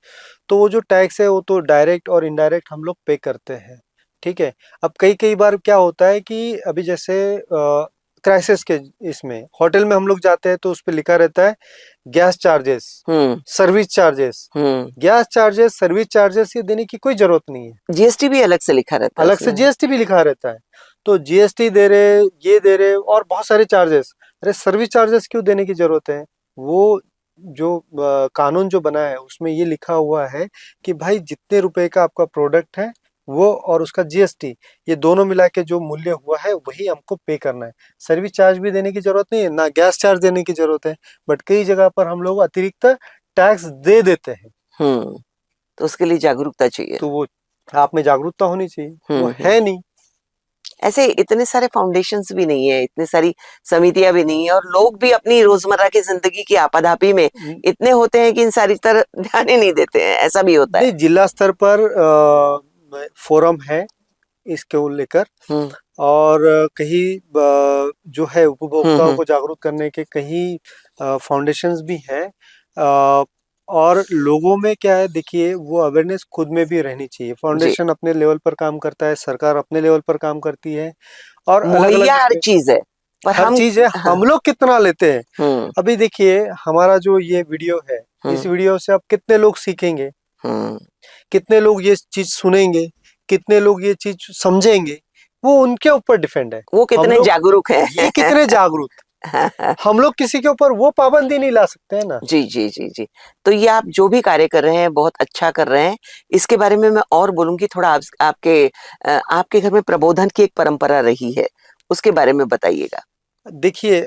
तो वो जो टैक्स है वो तो डायरेक्ट और इनडायरेक्ट हम लोग पे करते हैं। ठीक है। अब कई कई बार क्या होता है कि अभी जैसे क्राइसिस के इसमें होटल में हम लोग जाते हैं तो उस पे लिखा रहता है gas charges, service charges. Gas charges, service charges ये देने की कोई जरूरत नहीं है। जीएसटी भी अलग से लिखा रहता है, अलग से जीएसटी भी लिखा रहता है। तो जीएसटी दे रहे, ये दे रहे और बहुत सारे चार्जेस। अरे सर्विस चार्जेस क्यों देने की जरूरत है? वो जो कानून जो बना है उसमें ये लिखा हुआ है कि भाई जितने रुपए का आपका प्रोडक्ट है वो और उसका जीएसटी, ये दोनों मिला के जो मूल्य हुआ है वही हमको पे करना है। सर्विस चार्ज भी देने की जरूरत नहीं है, ना गैस चार्ज देने की जरूरत है। बट कई जगह पर हम लोग अतिरिक्त टैक्स दे देते हैं। तो उसके लिए जागरूकता चाहिए। तो वो आप में जागरूकता होनी चाहिए, वो है नहीं। ऐसे इतने सारे फाउंडेशंस भी नहीं है, इतनी सारी समितियां भी नहीं है, और लोग भी अपनी रोजमर्रा की जिंदगी की आपाधापी में इतने होते हैं कि इन सारी तरह ध्यान ही नहीं देते हैं। ऐसा भी होता है। जिला स्तर पर फोरम है इसको लेकर, और कहीं जो है उपभोक्ताओं को जागरूक करने के कहीं फाउंडेशंस भी हैं। और लोगों में क्या है, देखिए वो अवेयरनेस खुद में भी रहनी चाहिए। फाउंडेशन अपने लेवल पर काम करता है, सरकार अपने लेवल पर काम करती है, और मुहैया हर चीज है, पर हर चीज है। हम लोग कितना लेते हैं? अभी देखिए हमारा जो ये वीडियो है, इस वीडियो से अब कितने लोग सीखेंगे, कितने लोग ये चीज सुनेंगे, कितने लोग ये चीज समझेंगे, वो उनके ऊपर डिपेंड है। वो कितने जागरूक है, ये कितने जागरूक। हम लोग किसी के ऊपर वो पाबंदी नहीं ला सकते हैं ना। जी जी जी जी। तो ये आप जो भी कार्य कर रहे हैं बहुत अच्छा कर रहे हैं। इसके बारे में मैं और बोलूंगी थोड़ा। आपके घर में प्रबोधन की एक परंपरा रही है, उसके बारे में बताइएगा। देखिए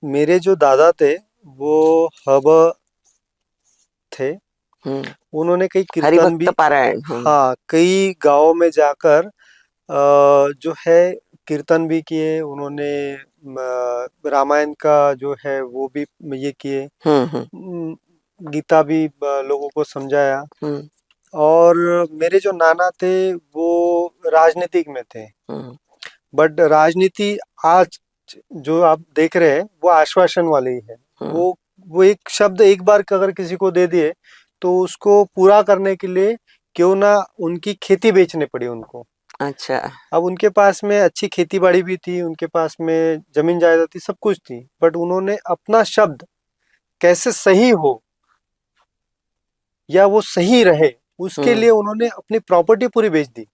मेरे जो दादा थे वो हब थे। उन्होंने कई कीर्तन भी, पारायण, हाँ, कई गांवों में जाकर जो है कीर्तन भी किए उन्होंने। रामायण का जो है वो भी ये किए, गीता भी लोगों को समझाया। और मेरे जो नाना थे वो राजनीतिक में थे। बट राजनीति आज जो आप देख रहे हैं वो आश्वासन वाली है। वो एक शब्द एक बार अगर किसी को दे दिए तो उसको पूरा करने के लिए क्यों ना उनकी खेती बेचने पड़ी उनको। अच्छा। अब उनके पास में अच्छी खेती बाड़ी भी थी, उनके पास में जमीन जायदाद थी, सब कुछ थी, बट उन्होंने अपना शब्द कैसे सही हो या वो सही रहे उसके लिए उन्होंने अपनी प्रॉपर्टी पूरी बेच दी।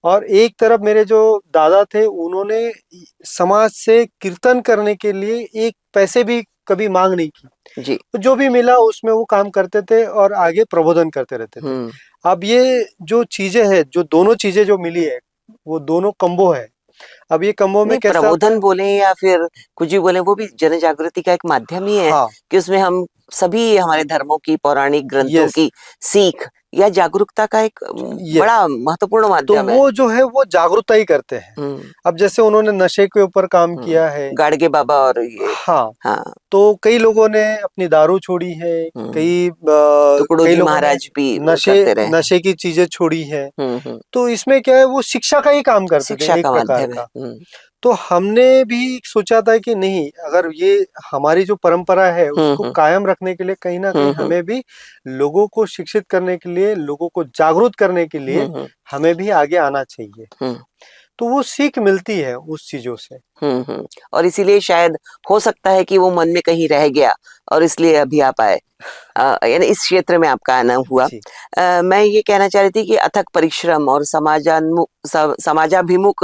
और एक तरफ मेरे जो दादा थे उन्होंने समाज से कीर्तन करने के लिए एक पैसे भी कभी मांग नहीं की जी। तो जो भी मिला उसमें वो काम करते थे और आगे प्रबोधन करते रहते थे। अब ये जो चीजें हैं, जो दोनों चीजें जो मिली है वो दोनों कम्बो है। अब ये कम्बो में कैसा प्रबोधन बोले या फिर कुछ भी बोले, वो भी जन जागृति का एक माध्यम ही है। कि उसमें हम सभी हमारे धर्मों की, पौराणिक ग्रंथों की सीख या जागरूकता का एक बड़ा महत्वपूर्ण माध्यम है। तो वो जो है वो जागरूकता ही करते हैं। अब जैसे उन्होंने नशे के ऊपर काम किया है, गाड़गे बाबा और ये। हाँ। तो कई लोगों ने अपनी दारू छोड़ी है, कई लोगों महाराज भी नशे की चीजें छोड़ी है। तो इसमें क्या है, वो शिक्षा का ही काम करते थे एक प्रकार का। तो हमने भी सोचा था कि नहीं, अगर ये हमारी जो परंपरा है उसको कायम रखने के लिए कहीं ना कहीं हमें भी लोगों को शिक्षित करने के लिए, लोगों को जागरूक करने के लिए हमें भी आगे आना चाहिए। तो वो सीख मिलती है उस चीजों से। और इसीलिए शायद हो सकता है कि वो मन में कहीं रह गया और इसलिए अभी आप आए, यानी इस क्षेत्र में आपका आना हुआ। मैं ये कहना चाह रही थी कि अथक परिश्रम और समाजाभिमुख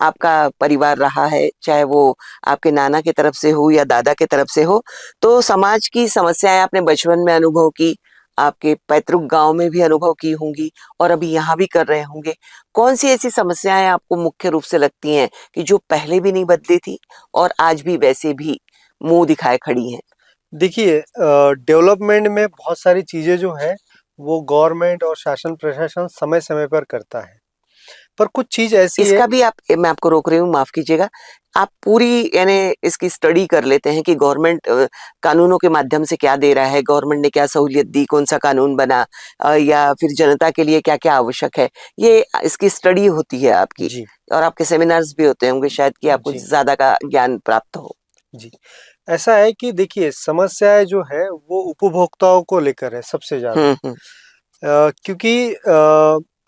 आपका परिवार रहा है, चाहे वो आपके नाना की तरफ से हो या दादा की तरफ से हो। तो समाज की समस्याएं आपने बचपन में अनुभव की, आपके पैतृक गांव में भी अनुभव की होंगी और अभी यहाँ भी कर रहे होंगे। कौन सी ऐसी समस्याएं आपको मुख्य रूप से लगती हैं कि जो पहले भी नहीं बदली थी और आज भी वैसे भी मुंह दिखाए खड़ी हैं? देखिए डेवलपमेंट में बहुत सारी चीजें जो है वो गवर्नमेंट और शासन प्रशासन समय समय पर करता है, पर कुछ चीज ऐसी इसका भी मैं आपको रोक रही हूँ, माफ कीजिएगा। आप पूरी यानी इसकी स्टडी कर लेते हैं कि गवर्नमेंट कानूनों के माध्यम से क्या दे रहा है, गवर्नमेंट ने क्या सहूलियत दी, कौन सा कानून बना, या फिर जनता के लिए क्या क्या आवश्यक है। ये इसकी स्टडी होती है आपकी, और आपके सेमिनार्स भी होते होंगे शायद कि आपको ज्यादा का ज्ञान प्राप्त हो। जी, ऐसा है कि देखिए समस्याएं जो है वो उपभोक्ताओं को लेकर है सबसे ज्यादा। क्योंकि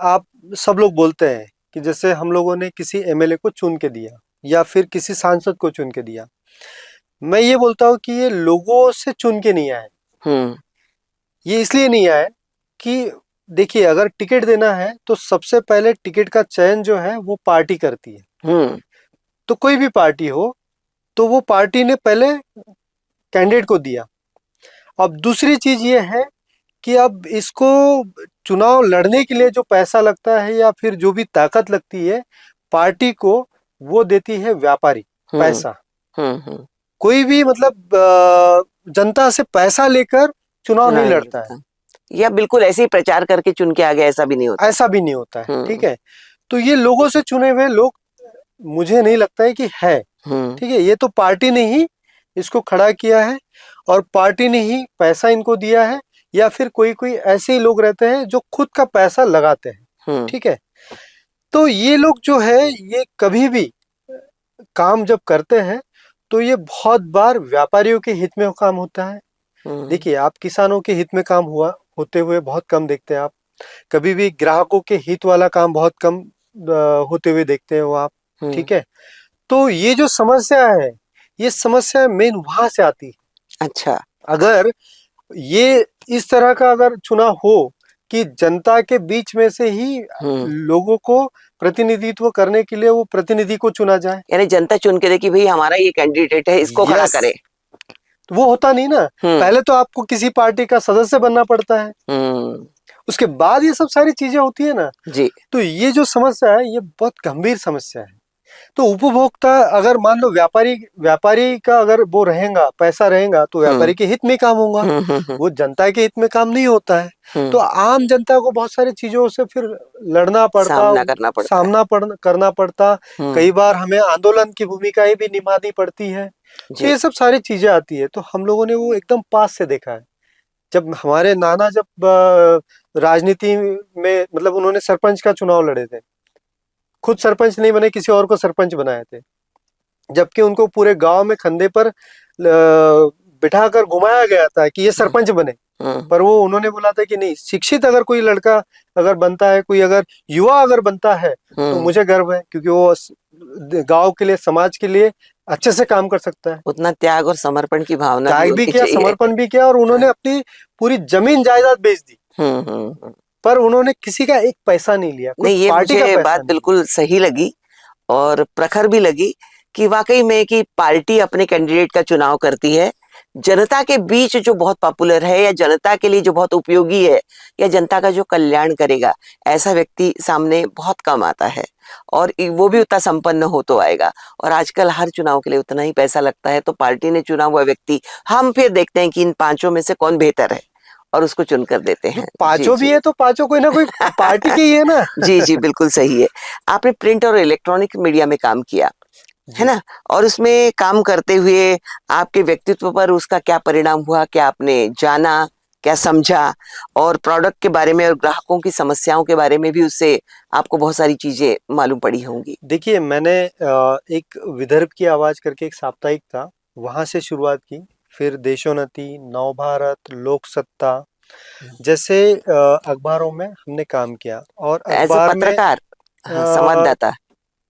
आप सब लोग बोलते हैं कि जैसे हम लोगों ने किसी एमएलए को चुन के दिया, या फिर किसी सांसद को चुन के दिया। मैं ये बोलता हूँ कि ये लोगों से चुन के नहीं आए। ये इसलिए नहीं आए कि देखिए, अगर टिकट देना है तो सबसे पहले टिकट का चयन जो है वो पार्टी करती है। तो कोई भी पार्टी हो तो वो पार्टी ने पहले कैंडिडेट को दिया। अब दूसरी चीज ये है कि अब इसको चुनाव लड़ने के लिए जो पैसा लगता है या फिर जो भी ताकत लगती है पार्टी को, वो देती है व्यापारी पैसा। कोई भी मतलब जनता से पैसा लेकर चुनाव नहीं लड़ता है, या बिल्कुल ऐसे ही प्रचार करके चुन के आ गया, ऐसा भी नहीं होता। ऐसा भी नहीं होता है। ठीक है, तो ये लोगों से चुने हुए लोग मुझे नहीं लगता है कि है। ठीक है, ये तो पार्टी ने ही इसको खड़ा किया है और पार्टी ने ही पैसा इनको दिया है, या फिर कोई कोई ऐसे ही लोग रहते हैं जो खुद का पैसा लगाते हैं। ठीक है, तो ये लोग जो है ये कभी भी काम जब करते हैं तो ये बहुत बार व्यापारियों के हित में काम होता है। देखिए, आप किसानों के हित में काम होते हुए बहुत कम देखते हैं। आप कभी भी ग्राहकों के हित वाला काम बहुत कम होते हुए देखते हो आप। ठीक है, तो ये जो समस्या है, ये समस्या मेन वहां से आती है। अच्छा, अगर ये इस तरह का अगर चुनाव हो कि जनता के बीच में से ही लोगों को प्रतिनिधित्व करने के लिए वो प्रतिनिधि को चुना जाए, यानी जनता चुन के दे कि भाई हमारा ये कैंडिडेट है, इसको खड़ा करे, तो वो होता नहीं ना। पहले तो आपको किसी पार्टी का सदस्य बनना पड़ता है, उसके बाद ये सब सारी चीजें होती है ना जी। तो ये जो समस्या है ये बहुत गंभीर समस्या है। तो उपभोक्ता अगर मान लो व्यापारी का अगर वो रहेगा, पैसा रहेगा तो व्यापारी के हित में काम होगा, वो जनता के हित में काम नहीं होता है। तो आम जनता को बहुत सारी चीजों से फिर लड़ना पड़ता, सामना करना पड़ता। कई बार हमें आंदोलन की भूमिकाएं भी निभानी पड़ती है। तो ये सब सारी चीजें आती है। तो हम लोगों ने वो एकदम पास से देखा है। जब हमारे नाना जब राजनीति में मतलब उन्होंने सरपंच का चुनाव लड़े थे, खुद सरपंच नहीं बने, किसी और को सरपंच बनाए थे, जबकि उनको पूरे गांव में कंधे पर बिठाकर घुमाया गया था कि ये सरपंच बने। पर वो उन्होंने बोला था कि नहीं, शिक्षित अगर कोई लड़का अगर बनता है, कोई अगर युवा अगर बनता है तो मुझे गर्व है, क्योंकि वो गांव के लिए, समाज के लिए अच्छे से काम कर सकता है। उतना त्याग और समर्पण की भावना त्याग भी किया, समर्पण भी किया, और उन्होंने अपनी पूरी जमीन जायदाद बेच दी, पर उन्होंने किसी का एक पैसा नहीं लिया। नहीं, ये मुझे बात बिल्कुल सही लगी और प्रखर भी लगी कि वाकई में कि पार्टी अपने कैंडिडेट का चुनाव करती है जनता के बीच जो बहुत पॉपुलर है, या जनता के लिए जो बहुत उपयोगी है, या जनता का जो कल्याण करेगा, ऐसा व्यक्ति सामने बहुत कम आता है, और वो भी उतना संपन्न हो तो आएगा। और आजकल हर चुनाव के लिए उतना ही पैसा लगता है, तो पार्टी ने चुना हुआ व्यक्ति, हम फिर देखते हैं कि इन पांचों में से कौन बेहतर है और उसको चुन कर देते हैं। पांचों भी है तो पांचों कोई ना कोई पार्टी की ही है ना। जी जी, बिल्कुल सही है। आपने प्रिंट और इलेक्ट्रॉनिक मीडिया में काम किया है ना, और उसमें काम करते हुए आपके व्यक्तित्व पर उसका क्या परिणाम हुआ, क्या आपने जाना, क्या समझा, और प्रोडक्ट के बारे में और ग्राहकों की समस्याओं के बारे में भी उससे आपको बहुत सारी चीजें मालूम पड़ी होंगी। देखिए, मैंने एक विदर्भ की आवाज करके एक साप्ताहिक था, वहां से शुरुआत की। फिर देशोन्नति, नवभारत, लोकसत्ता जैसे अखबारों में हमने काम किया, और अखबार में पत्रकार, संवाददाता,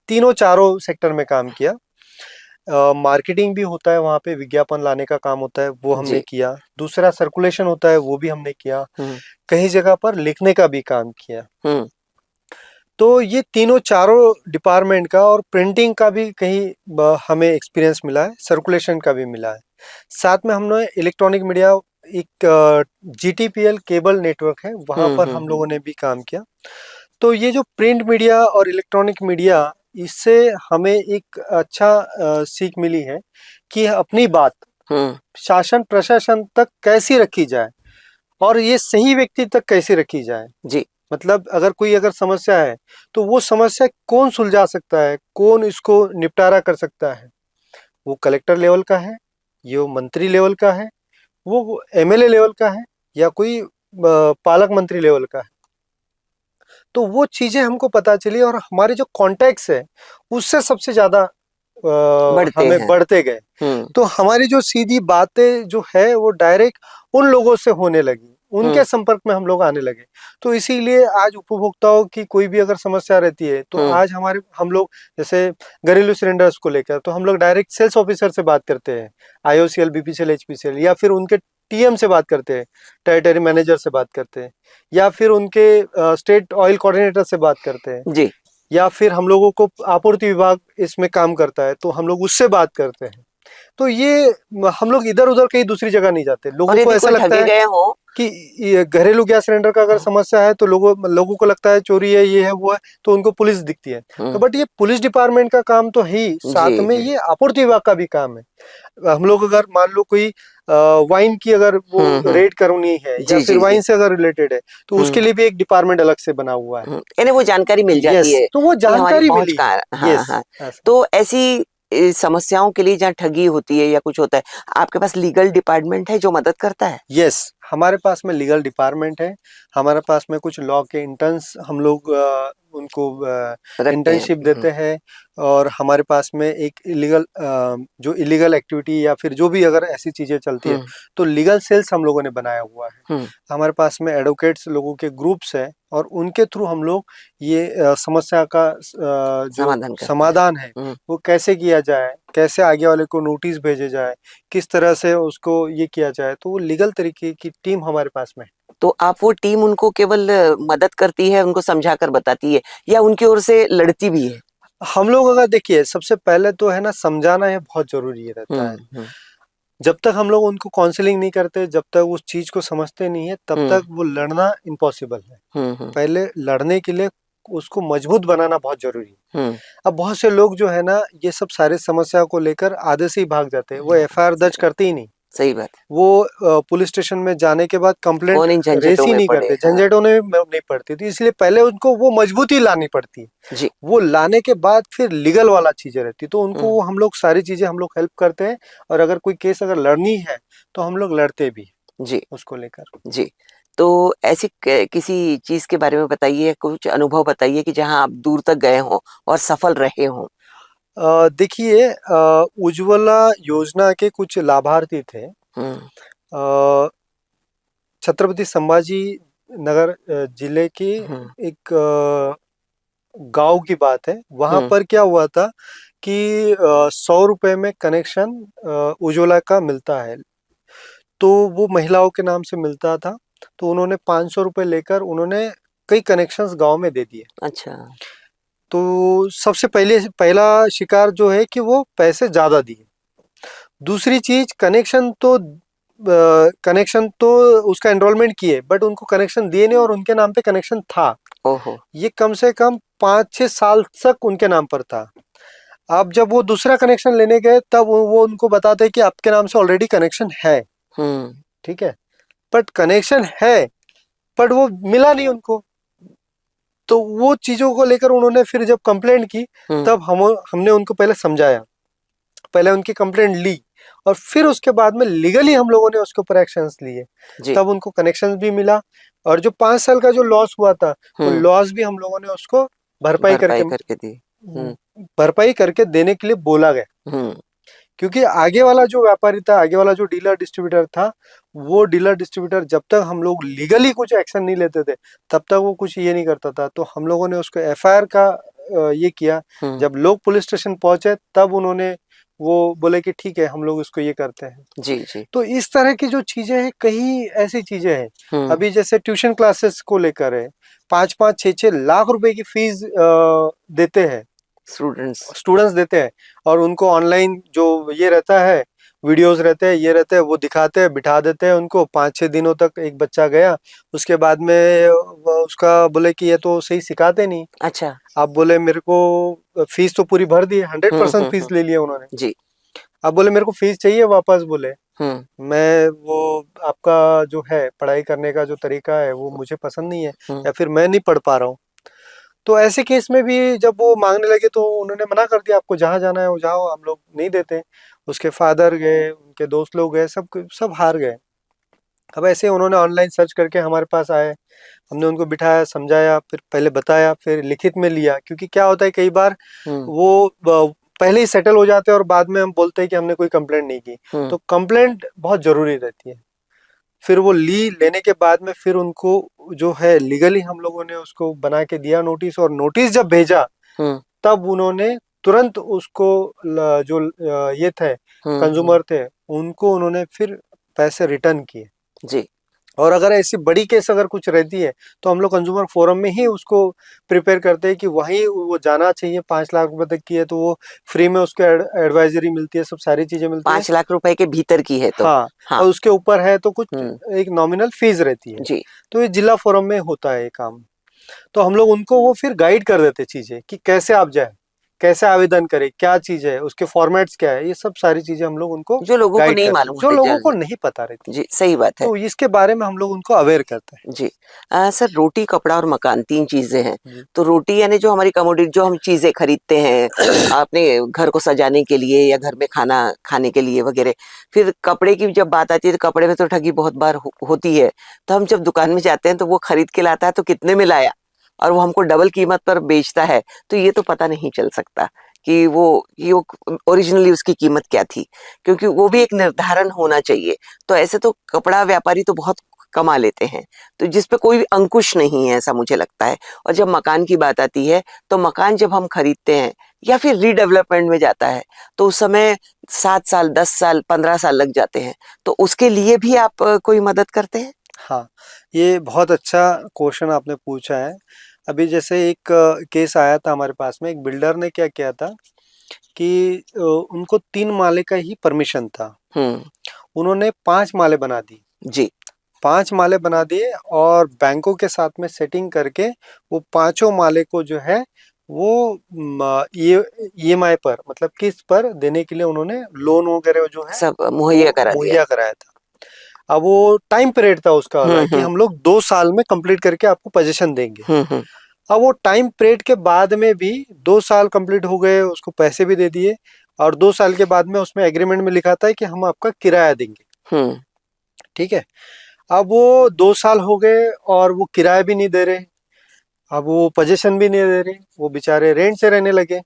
तीनों चारों सेक्टर में काम किया। मार्केटिंग भी होता है वहाँ पे, विज्ञापन लाने का काम होता है, वो हमने किया। दूसरा सर्कुलेशन होता है, वो भी हमने किया। कहीं जगह पर लिखने का भी काम किया। तो ये तीनों चारों डिपार्टमेंट का, और प्रिंटिंग का भी कहीं हमें एक्सपीरियंस मिला है, सर्कुलेशन का भी मिला है। साथ में हमने इलेक्ट्रॉनिक मीडिया, एक GTPL केबल नेटवर्क है, वहां पर हम लोगों ने भी काम किया। तो ये जो प्रिंट मीडिया और इलेक्ट्रॉनिक मीडिया, इससे हमें एक अच्छा सीख मिली है कि अपनी बात शासन प्रशासन तक कैसी रखी जाए, और ये सही व्यक्ति तक कैसे रखी जाए। जी, मतलब अगर समस्या है तो वो समस्या कौन सुलझा सकता है, कौन इसको निपटारा कर सकता है। वो कलेक्टर लेवल का है, ये वो मंत्री लेवल का है, वो MLA लेवल का है, या कोई पालक मंत्री लेवल का है। तो वो चीजें हमको पता चली, और हमारे जो कॉन्टेक्ट्स है उससे सबसे ज्यादा हमें बढ़ते गए। तो हमारी जो सीधी बातें जो है वो डायरेक्ट उन लोगों से होने लगी, उनके संपर्क में हम लोग आने लगे। तो इसीलिए आज उपभोक्ताओं की कोई भी अगर समस्या रहती है तो आज हम लोग जैसे घरेलू सिलेंडर्स को लेकर तो हम लोग डायरेक्ट सेल्स ऑफिसर से बात करते हैं, IOCL, BPCL, HPCL, या फिर उनके TM से बात करते हैं, टेरिटरी मैनेजर से बात करते हैं, या फिर उनके स्टेट ऑयल कोऑर्डिनेटर से बात करते हैं जी, या फिर हम लोगों को आपूर्ति विभाग इसमें काम करता है तो हम लोग उससे बात करते हैं। तो ये हम लोग इधर उधर कहीं दूसरी जगह नहीं जाते। और लोगों को यदि ऐसा कोई लगता ठगे है गए हो कि ये घरेलू गैस सिलेंडर का अगर समस्या है तो लोगों को लगता है चोरी है, ये है, वो है, तो उनको पुलिस दिखती है। तो बट ये पुलिस डिपार्टमेंट का काम तो है ही, साथ में ये आपूर्ति विभाग का भी काम है। हम लोग अगर मान लो कोई वाइन की अगर वो रेड करनी है या फिर वाइन से अगर रिलेटेड है तो उसके लिए भी एक डिपार्टमेंट अलग से बना हुआ है, यानी वो जानकारी मिल जाती है तो वो कि हमारी जानकारी पहुंच मिली। कहाँ है। हाँ, हाँ। यस, तो ऐसी समस्याओं के लिए जहाँ ठगी होती है या कुछ होता है, आपके पास लीगल डिपार्टमेंट है जो मदद करता है? यस, हमारे पास में लीगल डिपार्टमेंट है, हमारे पास में कुछ लॉ के इंटर्न्स हम लोग उनको इंटर्नशिप देते हैं, और हमारे पास में एक जो इलीगल एक्टिविटी या फिर जो भी अगर ऐसी चीजें चलती है तो लीगल सेल्स हम लोगों ने बनाया हुआ है। हमारे पास में एडवोकेट्स लोगों के ग्रुप्स है और उनके थ्रू हम लोग ये समस्या का जो समाधान है वो कैसे किया जाए, कैसे आगे वाले को नोटिस भेजे जाए, किस तरह से उसको ये किया जाए, तो वो लीगल तरीके की टीम हमारे पास में है। तो आप वो टीम उनको केवल मदद करती है, उनको समझा कर बताती है, या उनकी ओर से लड़ती भी है? हम लोग अगर देखिए, सबसे पहले तो है ना, समझाना है बहुत जरूरी रहता है। जब तक हम लोग उनको काउंसलिंग नहीं करते, जब तक उस चीज को समझते नहीं है, तब तक वो लड़ना इम्पॉसिबल है। पहले लड़ने के लिए उसको मजबूत बनाना बहुत जरूरी है। अब बहुत से लोग जो है ना, ये सब सारे समस्या को लेकर आधे से ही भाग जाते हैं, वो FIR दर्ज करते ही नहीं। सही बात। वो पुलिस स्टेशन में जाने के बाद कंप्लेंट रेस ही नहीं करते, झंझटों में नहीं पड़ती। तो इसलिए पहले उनको वो मजबूती लानी पड़ती है जी। वो लाने के बाद फिर लीगल वाला चीजें रहती, तो उनको हम लोग सारी चीजें हम लोग हेल्प करते हैं। और अगर कोई केस अगर लड़नी है तो हम लोग लड़ते भी जी उसको लेकर। जी। तो ऐसी किसी चीज के बारे में बताइए, कुछ अनुभव बताइए कि जहां आप दूर तक गए हों और सफल रहे हों। देखिए, उज्ज्वला योजना के कुछ लाभार्थी थे। छत्रपति संभाजी नगर जिले की एक गांव की बात है। वहां पर क्या हुआ था कि 100 रुपए में कनेक्शन उज्ज्वला का मिलता है, तो वो महिलाओं के नाम से मिलता था। तो उन्होंने 500 रुपए लेकर उन्होंने कई कनेक्शंस गांव में दे दिए। अच्छा। तो सबसे पहला शिकार जो है कि वो पैसे ज्यादा दिए। दूसरी चीज, कनेक्शन तो उसका एनरोलमेंट किए, बट उनको कनेक्शन दिए नहीं, और उनके नाम पे कनेक्शन था। ओहो। ये कम से कम 5-6 साल तक उनके नाम पर था। अब जब वो दूसरा कनेक्शन लेने गए तब वो उनको बताते कि आपके नाम से ऑलरेडी कनेक्शन है। ठीक है, बट कनेक्शन है, बट वो मिला नहीं उनको। तो वो चीजों को लेकर उन्होंने फिर जब कंप्लेंट की तब हमने उनको पहले समझाया, पहले उनकी कंप्लेंट ली, और फिर उसके बाद में लीगली हम लोगों ने उसके ऊपर एक्शंस लिए। तब उनको कनेक्शन भी मिला, और जो 5 साल का जो लॉस हुआ था वो लॉस भी हम लोगों ने उसको भरपाई करके दी, भरपाई करके देने के लिए बोला गया। क्योंकि आगे वाला जो व्यापारी था, आगे वाला जो डीलर डिस्ट्रीब्यूटर था, वो डीलर डिस्ट्रीब्यूटर जब तक हम लोग लीगली कुछ एक्शन नहीं लेते थे तब तक वो कुछ ये नहीं करता था। तो हम लोगों ने उसको FIR का ये किया। जब लोग पुलिस स्टेशन पहुंचे तब उन्होंने वो बोले कि ठीक है, हम लोग इसको ये करते हैं। जी जी। तो इस तरह की जो चीजें हैं, कई ऐसी चीजें हैं। अभी जैसे ट्यूशन क्लासेस को लेकर है, 5-5, 6-6 लाख रुपए की फीस देते हैं, स्टूडेंट्स देते हैं, और उनको ऑनलाइन जो ये रहता है, वीडियोस रहते हैं, ये रहते हैं, वो दिखाते हैं, बिठा देते हैं उनको। 5-6 दिनों तक एक बच्चा गया, उसके बाद में उसका बोले कि ये तो सही सिखाते नहीं। अच्छा। आप बोले मेरे को फीस तो पूरी भर दी है, 100% फीस ले लिया उन्होंने जी। अब बोले मेरे को फीस चाहिए वापस। बोले मैं वो आपका जो है पढ़ाई करने का जो तरीका है वो मुझे पसंद नहीं है, या फिर मैं नहीं पढ़ पा रहा हूँ। तो ऐसे केस में भी जब वो मांगने लगे तो उन्होंने मना कर दिया, आपको जहाँ जाना है वो जाओ, हम लोग नहीं देते। उसके फादर गए, उनके दोस्त लोग गए, सब हार गए। अब ऐसे उन्होंने ऑनलाइन सर्च करके हमारे पास आए, हमने उनको बिठाया, समझाया, फिर पहले बताया, फिर लिखित में लिया। क्योंकि क्या होता है, कई बार वो पहले ही सेटल हो जाते हैं और बाद में हम बोलते हैं कि हमने कोई कंप्लेंट नहीं की। तो कंप्लेंट बहुत जरूरी रहती है, फिर वो लेने के बाद में फिर उनको जो है लीगली हम लोगों ने उसको बना के दिया नोटिस, और नोटिस जब भेजा तब उन्होंने तुरंत उसको जो ये थे कंज्यूमर थे उनको उन्होंने फिर पैसे रिटर्न किए जी। और अगर ऐसी बड़ी केस अगर कुछ रहती है तो हम लोग कंज्यूमर फोरम में ही उसको प्रिपेयर करते हैं कि वहीं वो जाना चाहिए। 5 लाख रुपए तक की है तो वो फ्री में उसको एडवाइजरी मिलती है, सब सारी चीजें मिलती है। 5 लाख रुपए के भीतर की है तो हाँ, हाँ। और उसके ऊपर है तो कुछ एक नॉमिनल फीस रहती है जी। तो ये जिला फोरम में होता है ये काम। तो हम लोग उनको वो फिर गाइड कर देते चीजें कि कैसे आप जाए, कैसे आवेदन करें, क्या चीज है, उसके फॉर्मेट्स क्या है, ये सब सारी चीजें हम लोग उनको जो लोगों को गाइड नहीं करते हैं, मालूम जो होते लोगों को जल्दी। नहीं पता रहती। जी, सही बात है। तो इसके बारे में हम लोग उनको अवेयर करते हैं। जी। सर, रोटी, कपड़ा और मकान 3 चीजें हैं। जी। तो रोटी यानी जो हमारी कमोडिटी, जो हम चीजें खरीदते हैं अपने घर को सजाने के लिए या घर में खाना खाने के लिए वगैरह। फिर कपड़े की जब बात आती है तो कपड़े में तो ठगी बहुत बार होती है। तो हम जब दुकान में जाते हैं तो वो खरीद के लाता है तो कितने में लाया और वो हमको डबल कीमत पर बेचता है, तो ये तो पता नहीं चल सकता कि वो ओरिजिनली उसकी कीमत क्या थी, क्योंकि वो भी एक निर्धारण होना चाहिए। तो ऐसे तो कपड़ा व्यापारी तो बहुत कमा लेते हैं, तो जिस पे कोई भी अंकुश नहीं है, ऐसा मुझे लगता है। और जब मकान की बात आती है तो मकान जब हम खरीदते हैं या फिर रीडेवलपमेंट में जाता है तो उस समय 7 साल, 10 साल, 15 साल लग जाते हैं। तो उसके लिए भी आप कोई मदद करते हैं? हाँ, ये बहुत अच्छा क्वेश्चन आपने पूछा है। अभी जैसे एक केस आया था हमारे पास में, एक बिल्डर ने क्या किया था कि उनको 3 माले का ही परमिशन था। उन्होंने 5 माले बना दी। जी। 5 माले बना दिए और बैंकों के साथ में सेटिंग करके वो 5 माले को जो है वो ईएमआई पर, मतलब किस्त पर देने के लिए उन्होंने लोन वगैरह जो है सब मुहैया करा दिया। मुहैया कराया था। अब वो टाइम पीरियड था उसका वाला कि हम लोग 2 साल में कंप्लीट करके आपको पोजीशन देंगे। अब वो टाइम पीरियड के बाद में भी 2 साल कंप्लीट हो गए, उसको पैसे भी दे दिए और 2 साल के बाद में उसमें एग्रीमेंट में लिखा था कि हम आपका किराया देंगे। ठीक है। अब वो 2 साल हो गए और वो किराया भी नहीं दे रहे, अब वो पोजीशन भी नहीं दे रहे, वो बेचारे रेंट से रहने लगे।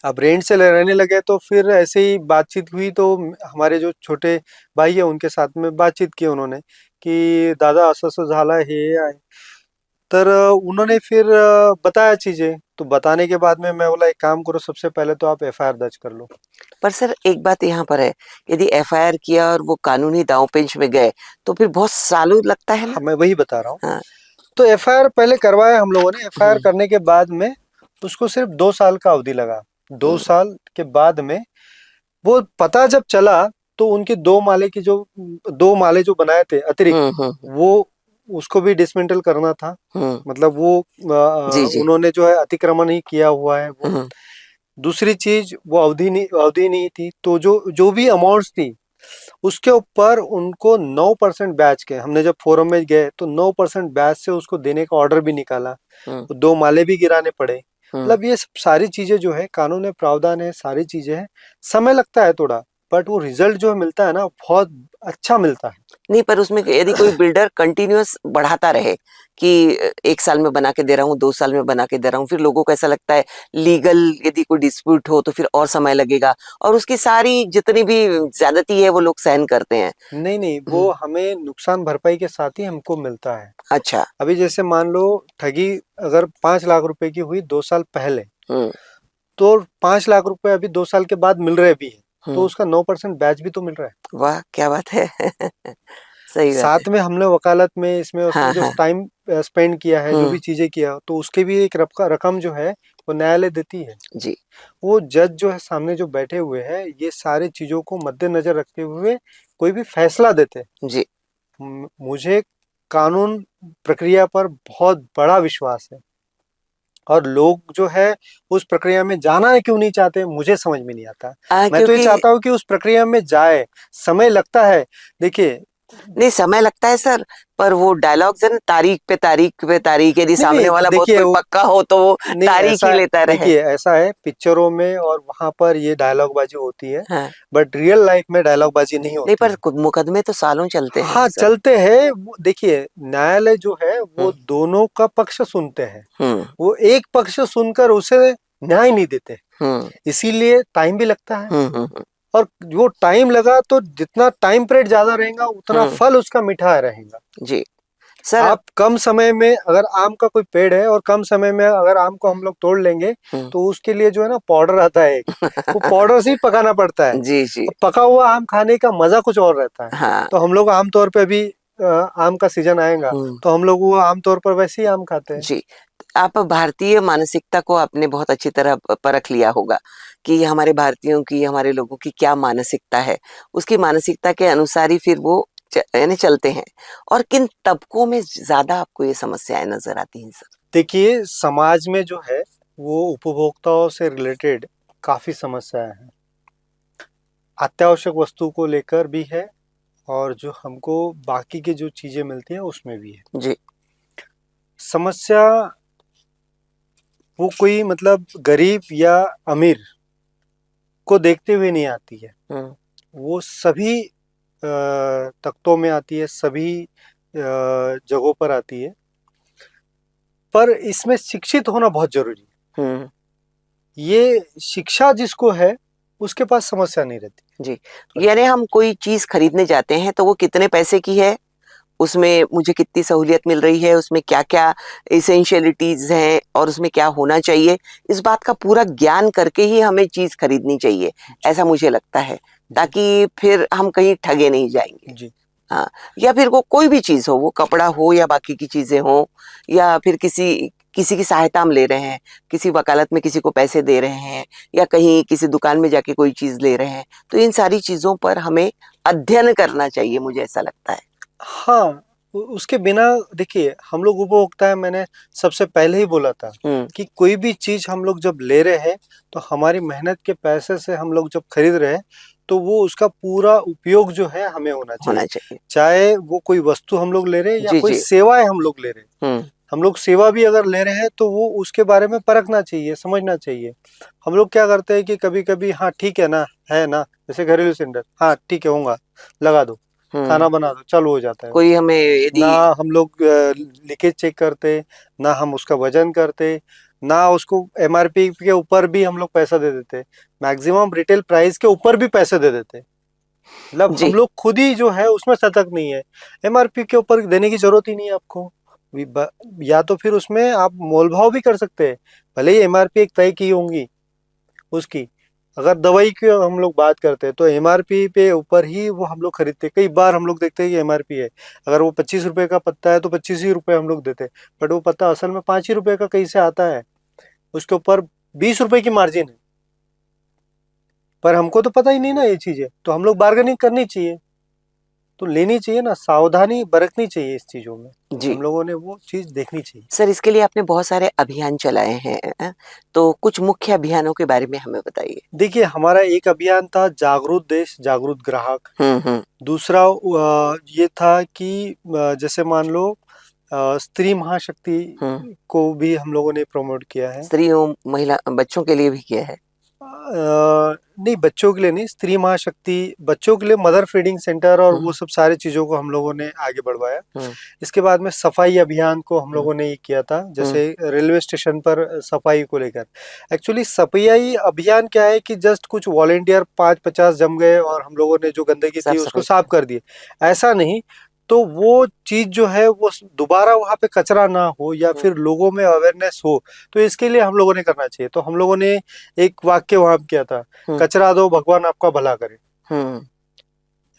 अब रेंट से रहने लगे तो फिर ऐसे ही बातचीत हुई तो हमारे जो छोटे भाई है उनके साथ में बातचीत की उन्होंने कि दादा असं झालं हे आहे। तर उन्होंने फिर बताया चीजें, तो बताने के बाद में मैं बोला एक काम करो, सबसे पहले तो आप एफआईआर दर्ज कर लो। पर सर एक बात यहाँ पर है, यदि एफआईआर किया और वो कानूनी दांवपेच में गए तो फिर बहुत सालों लगता है ना? हाँ, मैं वही बता रहा हूँ। हाँ। तो एफआईआर पहले करवाया हम लोगों ने, एफआईआर करने के बाद में उसको सिर्फ 2 साल का अवधि लगा। 2 साल के बाद में वो पता जब चला तो उनके 2 माले जो बनाए थे अतिरिक्त, वो उसको भी डिसमेंटल करना था। मतलब वो जी। उन्होंने जो है अतिक्रमण ही किया हुआ है वो। दूसरी चीज वो अवधि नहीं थी, तो जो भी अमाउंट्स थी उसके ऊपर उनको 9% ब्याज के, हमने जब फोरम में गए तो 9% ब्याज से उसको देने का ऑर्डर भी निकाला। तो 2 माले भी गिराने पड़े। मतलब ये सब सारी चीजें जो है कानून में प्रावधान है, सारी चीजें हैं, समय लगता है थोड़ा, बट वो रिजल्ट जो मिलता है ना बहुत अच्छा मिलता है। नहीं, पर उसमें यदि कोई बिल्डर कंटिन्यूअस बढ़ाता रहे कि 1 साल में बना के दे रहा हूँ, 2 साल में बना के दे रहा हूँ, फिर लोगों को ऐसा लगता है लीगल यदि कोई डिस्प्यूट हो तो फिर और समय लगेगा और उसकी सारी जितनी भी ज्यादती है वो लोग सहन करते हैं। नहीं, वो हमें नुकसान भरपाई के साथ ही हमको मिलता है। अच्छा। अभी जैसे मान लो ठगी अगर 5 लाख रुपए की हुई 2 साल पहले, तो 5 लाख रुपए अभी 2 साल के बाद मिल रहे भी है, तो उसका 9% ब्याज भी तो मिल रहा है। वाह, क्या बात है। सही बात साथ है। में हमने वकालत में इसमें उसमें जो टाइम स्पेंड किया है, जो भी चीजें किया, तो उसके भी एक रकम जो है वो न्यायालय देती है। जी। वो जज जो है सामने जो बैठे हुए हैं, ये सारे चीजों को मद्देनजर रखते हुए कोई भी फैसला देते हैं। जी। मुझे कानून प्रक्रिया पर बहुत बड़ा विश्वास है और लोग जो है उस प्रक्रिया में जाना क्यों नहीं चाहते मुझे समझ में नहीं आता। मैं तो ये चाहता हूँ कि उस प्रक्रिया में जाए, समय लगता है, देखिए। नहीं, समय लगता है सर, पर वो डायलॉग्स है ना, तारीख पे तारीख पे तारीख, यदि सामने वाला बहुत कोई पक्का हो तो वो तारीख ही लेता रहे। देखिए ऐसा है पिक्चरों में और वहां पर ये डायलॉग बाजी होती है। हाँ। बट रियल लाइफ में डायलॉग बाजी नहीं होती। नहीं, पर मुकदमे तो सालों चलते हैं। हाँ, चलते हैं। देखिए न्यायालय जो है वो दोनों का पक्ष सुनते हैं, वो एक पक्ष सुनकर उसे न्याय नहीं देते, इसीलिए टाइम भी लगता है। और वो टाइम लगा तो जितना टाइम पीरियड ज्यादा रहेगा उतना फल उसका मीठा रहेगा जी सर। आप कम समय में अगर आम का कोई पेड़ है और कम समय में अगर आम को हम लोग तोड़ लेंगे तो उसके लिए जो है ना पाउडर आता है वो पाउडर से ही पकाना पड़ता है। जी जी। पका हुआ आम खाने का मजा कुछ और रहता है। हाँ। तो हम लोग आमतौर पे अभी आम का सीजन आएगा तो हम लोग वो आमतौर पर वैसे ही आम खाते हैं। जी। आप भारतीय मानसिकता को आपने बहुत अच्छी तरह परख लिया होगा कि हमारे भारतीयों की, हमारे लोगों की क्या मानसिकता है, उसकी मानसिकता के अनुसार ही फिर वो यानी चलते हैं। और किन तबकों में ज्यादा आपको ये समस्याएं नजर आती हैं सर? देखिए समाज में जो है वो उपभोक्ताओं से रिलेटेड काफी समस्याएं हैं। अत्यावश्यक वस्तु को लेकर भी है और जो हमको बाकी की जो चीजें मिलती हैं उसमें भी है जी। समस्या। वो कोई मतलब गरीब या अमीर को देखते हुए नहीं आती है, वो सभी तख्तों में आती है, सभी जगहों पर आती है। पर इसमें शिक्षित होना बहुत जरूरी है। ये शिक्षा जिसको है उसके पास समस्या नहीं रहती। जी। यानी हम कोई चीज खरीदने जाते हैं तो वो कितने पैसे की है, उसमें मुझे कितनी सहूलियत मिल रही है, उसमें क्या क्या इसेंशियलिटीज हैं और उसमें क्या होना चाहिए, इस बात का पूरा ज्ञान करके ही हमें चीज खरीदनी चाहिए, ऐसा मुझे लगता है, ताकि फिर हम कहीं ठगे नहीं जाएंगे। जी। हाँ। या फिर वो कोई भी चीज हो, वो कपड़ा हो या बाकी की चीजें हो, या फिर किसी किसी की सहायता हम ले रहे हैं, किसी वकालत में किसी को पैसे दे रहे हैं, या कहीं किसी दुकान में जाके कोई चीज ले रहे हैं, तो इन सारी चीजों पर हमें अध्ययन करना चाहिए, मुझे ऐसा लगता है। हाँ, उसके बिना देखिए हम लोग उपभोक्ता है, मैंने सबसे पहले ही बोला था कि कोई भी चीज हम लोग जब ले रहे हैं तो हमारी मेहनत के पैसे से हम लोग जब खरीद रहे हैं तो वो उसका पूरा उपयोग जो है हमें होना चाहिए। चाहे वो कोई वस्तु हम लोग ले रहे हैं या कोई सेवाएं हम लोग ले रहे हैं। हम लोग सेवा भी अगर ले रहे हैं तो वो उसके बारे में परखना चाहिए, समझना चाहिए। हम लोग क्या करते हैं कि कभी कभी हाँ ठीक है ना, जैसे घरेलू सिलेंडर, हाँ ठीक है होगा, लगा दो, खाना बना दो, चालू हो जाता है। कोई हमें यदि ना हम लोग लीकेज चेक करते, ना हम उसका वजन करते, ना उसको एमआरपी के ऊपर भी हम लोग पैसा दे देते, मैक्सिमम रिटेल प्राइस के ऊपर भी पैसे दे देते। मतलब हम लोग खुद ही जो है उसमें सतर्क नहीं है। एमआरपी के ऊपर देने की जरूरत ही नहीं है आपको, या तो फिर उसमें आप मोल भाव भी कर सकते हैं, भले ही एमआरपी एक तय की होंगी उसकी। अगर दवाई की हम लोग बात करते हैं तो एमआरपी पे ऊपर ही वो हम लोग खरीदते हैं। कई बार हम लोग देखते हैं कि एमआरपी है, अगर वो 25 रुपए का पत्ता है तो 25 ही रुपए हम लोग देते हैं, बट वो पत्ता असल में 5 ही रुपए का कहीं से आता है, उसके ऊपर 20 रुपए की मार्जिन है। पर हमको तो पता ही नहीं ना ये चीजें, तो हम लोग बार्गेनिंग करनी चाहिए, तो लेनी चाहिए ना, सावधानी बरतनी चाहिए इस चीजों में। जी। हम लोगों ने वो चीज देखनी चाहिए। सर इसके लिए आपने बहुत सारे अभियान चलाए हैं, तो कुछ मुख्य अभियानों के बारे में हमें बताइए। देखिए हमारा एक अभियान था जागरूक देश जागरूक ग्राहक। दूसरा ये था कि जैसे मान लो स्त्री महाशक्ति को भी हम लोगों ने प्रमोट किया है। स्त्रियों, महिला, बच्चों के लिए भी किया है? नहीं बच्चों के लिए नहीं, स्त्री महाशक्ति, बच्चों के लिए मदर फीडिंग सेंटर और वो सब सारी चीजों को हम लोगों ने आगे बढ़वाया। इसके बाद में सफाई अभियान को हम लोगों ने ये किया था, जैसे रेलवे स्टेशन पर सफाई को लेकर। एक्चुअली सफाई अभियान क्या है कि जस्ट कुछ वॉलेंटियर 5-50 जम गए और हम लोगों ने जो गंदगी थी उसको साफ कर दिए, ऐसा नहीं। तो वो चीज जो है वो दोबारा वहां पे कचरा ना हो या फिर लोगों में अवेयरनेस हो, तो इसके लिए हम लोगों ने करना चाहिए। तो हम लोगों ने एक वाक्य वहां किया था, कचरा दो भगवान आपका भला करे।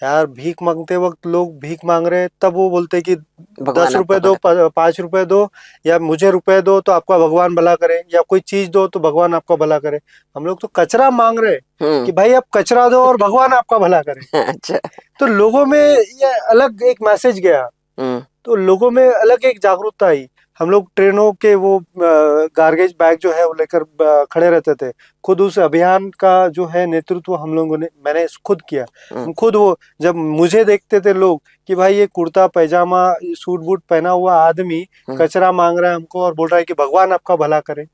यार भीख मांगते वक्त लोग भीख मांग रहे, तब वो बोलते कि 10 रुपए दो, 5 रुपए दो, या मुझे रुपए दो तो आपका भगवान भला करे, या कोई चीज दो तो भगवान आपका भला करे। हम लोग तो कचरा मांग रहे कि भाई आप कचरा दो और भगवान आपका भला करे। अच्छा। तो लोगों में ये अलग एक मैसेज गया, तो लोगों में अलग एक जागरूकता आई। हम लोग ट्रेनों के वो गार्बेज बैग जो है वो लेकर खड़े रहते थे। खुद उस अभियान का जो है नेतृत्व हम लोगों ने, मैंने खुद किया। खुद वो जब मुझे देखते थे लोग कि भाई ये कुर्ता पैजामा सूट बूट पहना हुआ आदमी कचरा मांग रहा है हमको और बोल रहा है कि भगवान आपका भला करे,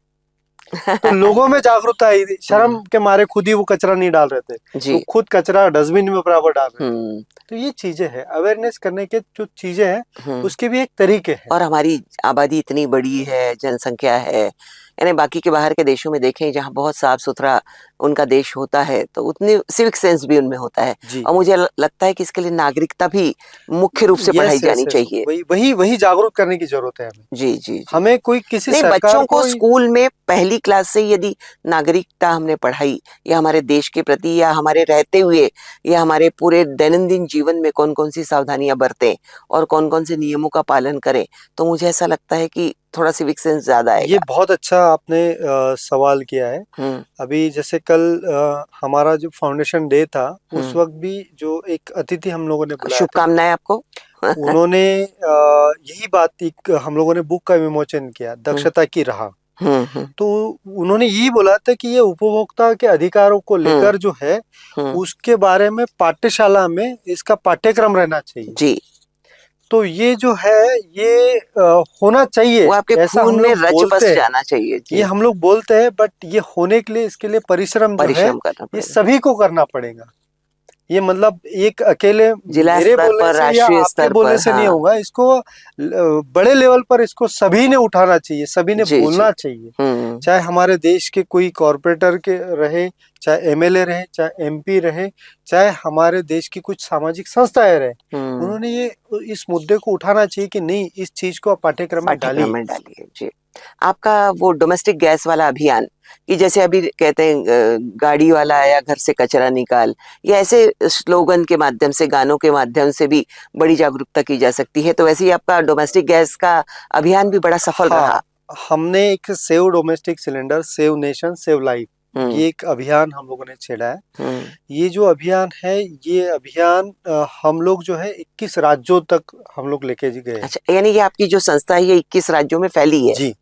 तो लोगों में जागरूकता आई। शर्म के मारे खुद ही वो कचरा नहीं डाल रहे थे, तो खुद कचरा डस्टबिन में बराबर डाल रहे थे। तो ये चीजें हैं, अवेयरनेस करने के जो चीजें हैं उसके भी एक तरीके हैं। और हमारी आबादी इतनी बड़ी है, जनसंख्या है, यानी बाकी के बाहर के देशों में देखें जहाँ बहुत साफ सुथरा उनका देश होता है तो उतनी सिविक सेंस भी उनमें होता है। जी। और मुझे लगता है कि इसके लिए नागरिकता भी मुख्य रूप से पढ़ाई जानी चाहिए। वही जागरूक करने की जरूरत है हमें। जी जी जी। हमें कोई किसी नहीं, सरकार बच्चों को स्कूल में पहली क्लास से यदि नागरिकता हमने पढ़ाई, या हमारे देश के प्रति, या हमारे रहते हुए, या हमारे पूरे दैनंदिन जीवन में कौन कौन सी सावधानियां बरतें और कौन कौन से नियमों का पालन करें, तो मुझे ऐसा लगता है कि थोड़ा सिविक सेंस ज्यादा आएगा। ये बहुत अच्छा आपने सवाल किया है। अभी जैसे कल हमारा जो फाउंडेशन डे था, उस वक्त भी जो एक अतिथि हम लोगों ने बुलाया था, शुभकामनाएं आपको। उन्होंने यही बात, एक हम लोगों ने बुक का विमोचन किया, दक्षता की राह। तो उन्होंने यही बोला था कि ये उपभोक्ता के अधिकारों को लेकर जो है उसके बारे में पाठ्यशाला में इसका पाठ्यक्रम रहना चाहिए जी। तो ये जो है ये होना चाहिए, वो आपके ऐसा खून हम में लोग रच बोलते बस हैं, जाना चाहिए। ये हम लोग बोलते हैं, बट ये होने के लिए इसके लिए परिश्रम जो है करना ये पड़ेगा। सभी को करना पड़ेगा। ये मतलब एक अकेले जिला मेरे स्तर बोलने पर, से या राष्ट्रीय आपके स्तर बोलने पर, से नहीं होगा, इसको बड़े लेवल पर इसको सभी ने उठाना चाहिए, सभी ने जी बोलना जी। चाहिए। चाहे हमारे देश के कोई कॉर्पोरेटर के रहे, चाहे एमएलए रहे, चाहे एमपी रहे, चाहे हमारे देश की कुछ सामाजिक संस्थाएं रहे, उन्होंने ये इस मुद्दे को उठाना चाहिए कि नहीं, इस चीज को पाठ्यक्रम में डालिए। जी। आपका वो डोमेस्टिक गैस वाला अभियान, कि जैसे अभी कहते हैं गाड़ी वाला आया घर से कचरा निकाल, या ऐसे स्लोगन के माध्यम से, गानों के माध्यम से भी बड़ी जागरूकता की जा सकती है, तो वैसे ही आपका डोमेस्टिक गैस का अभियान भी बड़ा सफल रहा। हमने एक save domestic cylinder, save nation save life, ये एक अभियान हम लोगों ने छेड़ा है। ये जो अभियान है, ये अभियान हम लोग जो है 21 राज्यों तक हम लोग लेके गए। अच्छा, यानी ये आपकी जो संस्था है ये 21 राज्यों में फैली है? जी।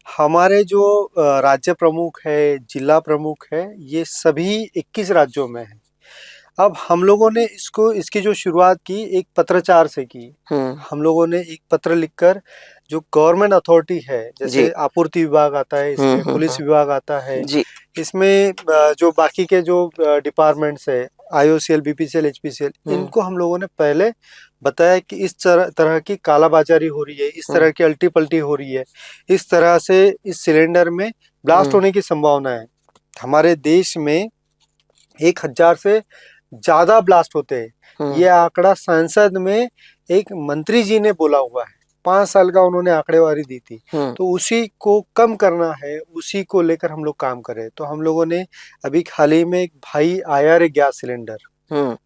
हमारे जो राज्य प्रमुख है, जिला प्रमुख है, ये सभी 21 राज्यों में है। अब हम लोगों ने इसकी जो शुरुआत की एक पत्राचार से की। हम लोगों ने एक पत्र लिखकर जो गवर्नमेंट अथॉरिटी है, जैसे आपूर्ति विभाग आता है, इसमें पुलिस विभाग आता है, इसमें जो बाकी के जो डिपार्टमेंट्स है, आईओसीएल, बीपीसीएल, एचपीसीएल, इनको हम लोगों ने पहले बताया कि इस तरह की कालाबाजारी हो रही है, इस तरह की अल्टी पल्टी हो रही है, इस तरह से इस सिलेंडर में ब्लास्ट होने की संभावना है। हमारे देश में 1000 से ज्यादा ब्लास्ट होते हैं। ये आंकड़ा संसद में एक मंत्री जी ने बोला हुआ है, 5 साल का उन्होंने आंकड़ेवारी दी थी। तो उसी को कम करना है, उसी को लेकर हम लोग काम करें। तो हम लोगों ने अभी हाल ही में एक भाई आया रे गैस सिलेंडर,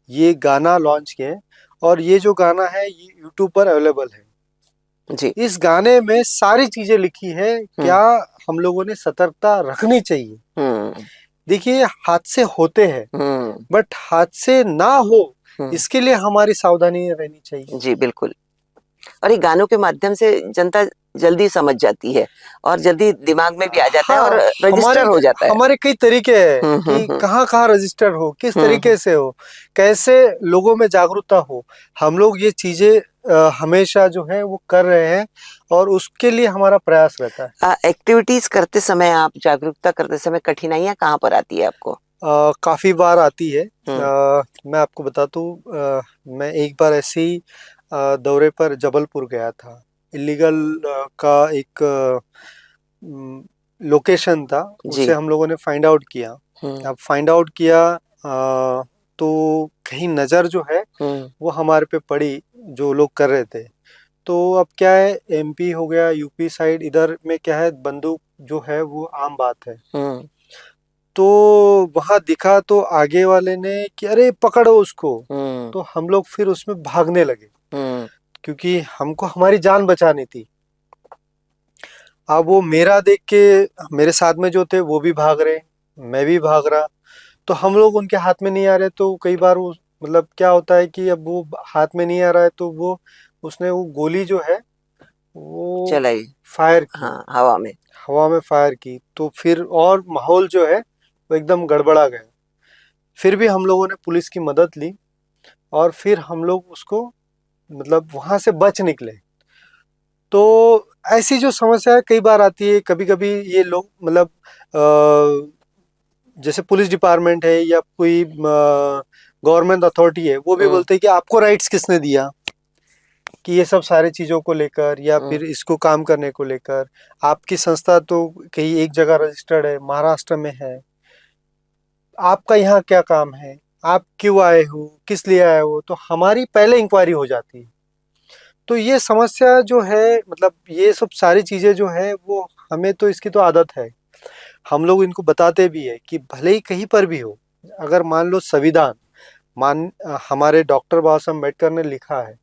ये गाना लॉन्च किए, और ये जो गाना है ये यूट्यूब पर अवेलेबल है। जी। इस गाने में सारी चीजें लिखी है, क्या हम लोगों ने सतर्कता रखनी चाहिए। देखिए, हादसे होते हैं, बट हादसे ना हो इसके लिए हमारी सावधानी रहनी चाहिए। जी बिल्कुल। और ये गानों के माध्यम से जनता जल्दी समझ जाती है और जल्दी दिमाग में भी आ जाता है और रजिस्टर हो जाता है। हमारे कई तरीके हैं कि कहाँ रजिस्टर हो, किस तरीके से हो, कैसे लोगों में जागरूकता हो। हम लोग ये चीजें हमेशा जो है वो कर रहे हैं और उसके लिए हमारा प्रयास रहता है। एक्टिविटीज करते समय, आप जागरूकता करते समय कठिनाइयाँ कहाँ पर आती है आपको? काफी बार आती है। मैं आपको बता दूं, मैं एक बार ऐसे ही दौरे पर जबलपुर गया था। इलीगल का एक लोकेशन था, उसे हम लोगों ने फाइंड आउट किया। अब फाइंड आउट किया तो कहीं नजर जो है वो हमारे पे पड़ी, जो लोग कर रहे थे। तो अब क्या है, एमपी हो गया, यूपी साइड, इधर में क्या है, बंदूक जो है वो आम बात है। तो वहां दिखा तो आगे वाले ने कि अरे पकड़ो उसको, तो हम लोग फिर उसमें भागने लगे, क्योंकि हमको हमारी जान बचानी थी। अब वो मेरा देख के मेरे साथ में जो थे वो भी भाग रहे, मैं भी भाग रहा, तो हम लोग उनके हाथ में नहीं आ रहे। तो कई बार वो मतलब क्या होता है कि अब वो हाथ में नहीं आ रहा है तो उसने वो गोली जो है वो चलाई, फायर की। हाँ, हवा में फायर की। तो फिर और माहौल जो है वो एकदम गड़बड़ा गया। फिर भी हम लोगों ने पुलिस की मदद ली और फिर हम लोग उसको मतलब वहां से बच निकले। तो ऐसी जो समस्या कई बार आती है, कभी कभी ये लोग मतलब जैसे पुलिस डिपार्टमेंट है या कोई गवर्नमेंट अथॉरिटी है, वो भी बोलते हैं कि आपको राइट्स किसने दिया कि ये सब सारी चीजों को लेकर या फिर इसको काम करने को लेकर। आपकी संस्था तो कहीं एक जगह रजिस्टर्ड है, महाराष्ट्र में है, आपका यहाँ क्या काम है, आप क्यों आए हो, किस लिए आए हो, तो हमारी पहले इंक्वायरी हो जाती है। तो ये समस्या जो है, मतलब ये सब सारी चीज़ें जो है वो हमें तो इसकी तो आदत है, हम लोग इनको बताते भी है कि भले ही कहीं पर भी हो, अगर मान लो संविधान हमारे डॉक्टर बाबा साहब अम्बेडकर ने लिखा है,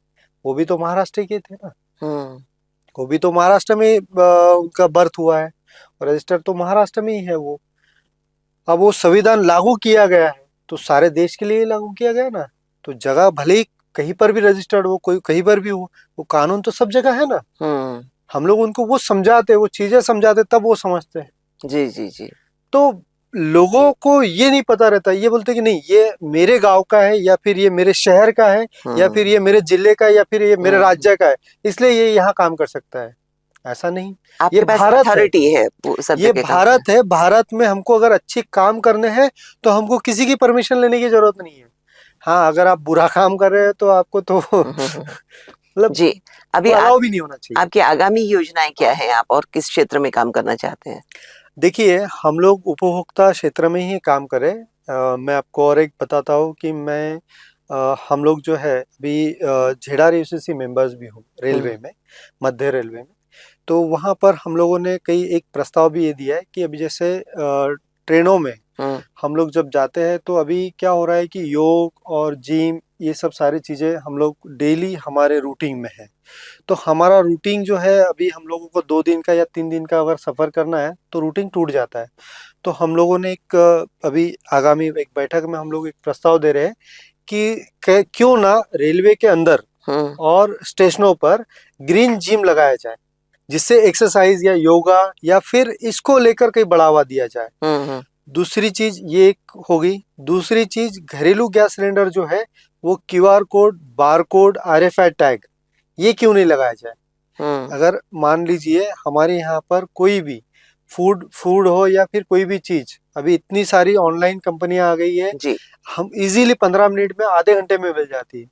वो भी तो महाराष्ट्र के थे ना, वो भी तो महाराष्ट्र में उनका बर्थ हुआ है, रजिस्टर तो महाराष्ट्र में ही है वो। अब वो संविधान लागू किया गया है तो सारे देश के लिए लागू किया गया ना, तो जगह भले ही कहीं पर भी रजिस्टर्ड हो, कोई कहीं पर भी हो, वो कानून तो सब जगह है ना। हम लोग उनको वो समझाते, वो चीजें समझाते, तब वो समझते हैं। जी जी जी। तो लोगों को ये नहीं पता रहता, ये बोलते कि नहीं ये मेरे गांव का है, या फिर ये मेरे शहर का है, या फिर ये मेरे जिले का है, या फिर ये मेरे राज्य का है, इसलिए ये यहाँ काम कर सकता है। ऐसा नहीं, ये भारत है, ये भारत है। भारत में हमको अगर अच्छी काम करने हैं तो हमको किसी की परमिशन लेने की जरूरत नहीं है। हाँ, अगर आप बुरा काम कर रहे हैं तो आपको तो मतलब जी, अभी अलाउ भी नहीं होना चाहिए। आपकी आगामी योजनाएं क्या है, आप और किस क्षेत्र में काम करना चाहते हैं? देखिए, हम लोग उपभोक्ता क्षेत्र में ही काम करें। मैं आपको और एक बताता हूँ कि हम लोग जो है अभी झेड़ार यूसीसी मेंबर्स भी हूँ रेलवे में, मध्य रेलवे में। तो वहाँ पर हम लोगों ने एक प्रस्ताव भी ये दिया है कि अभी जैसे ट्रेनों में हम लोग जब जाते हैं तो अभी क्या हो रहा है कि योग और जिम ये सब सारी चीज़ें हम लोग डेली हमारे रूटीन में है। तो हमारा रूटीन जो है, अभी हम लोगों को 2 दिन का या 3 दिन का अगर सफ़र करना है तो रूटीन टूट जाता है। तो हम लोगों ने अभी आगामी एक बैठक में हम लोग एक प्रस्ताव दे रहे हैं कि क्यों ना रेलवे के अंदर और स्टेशनों पर ग्रीन जिम लगाया जाए, जिससे एक्सरसाइज या योगा या फिर इसको लेकर कहीं बढ़ावा दिया जाए। दूसरी चीज ये एक होगी। दूसरी चीज, घरेलू गैस सिलेंडर जो है वो QR code, bar code, RFI tag ये क्यों नहीं लगाया जाए। अगर मान लीजिए हमारे यहाँ पर कोई भी फूड हो या फिर कोई भी चीज, अभी इतनी सारी ऑनलाइन कंपनियां आ गई है जी। हम इजीली 15 मिनट में, आधे घंटे में मिल जाती है।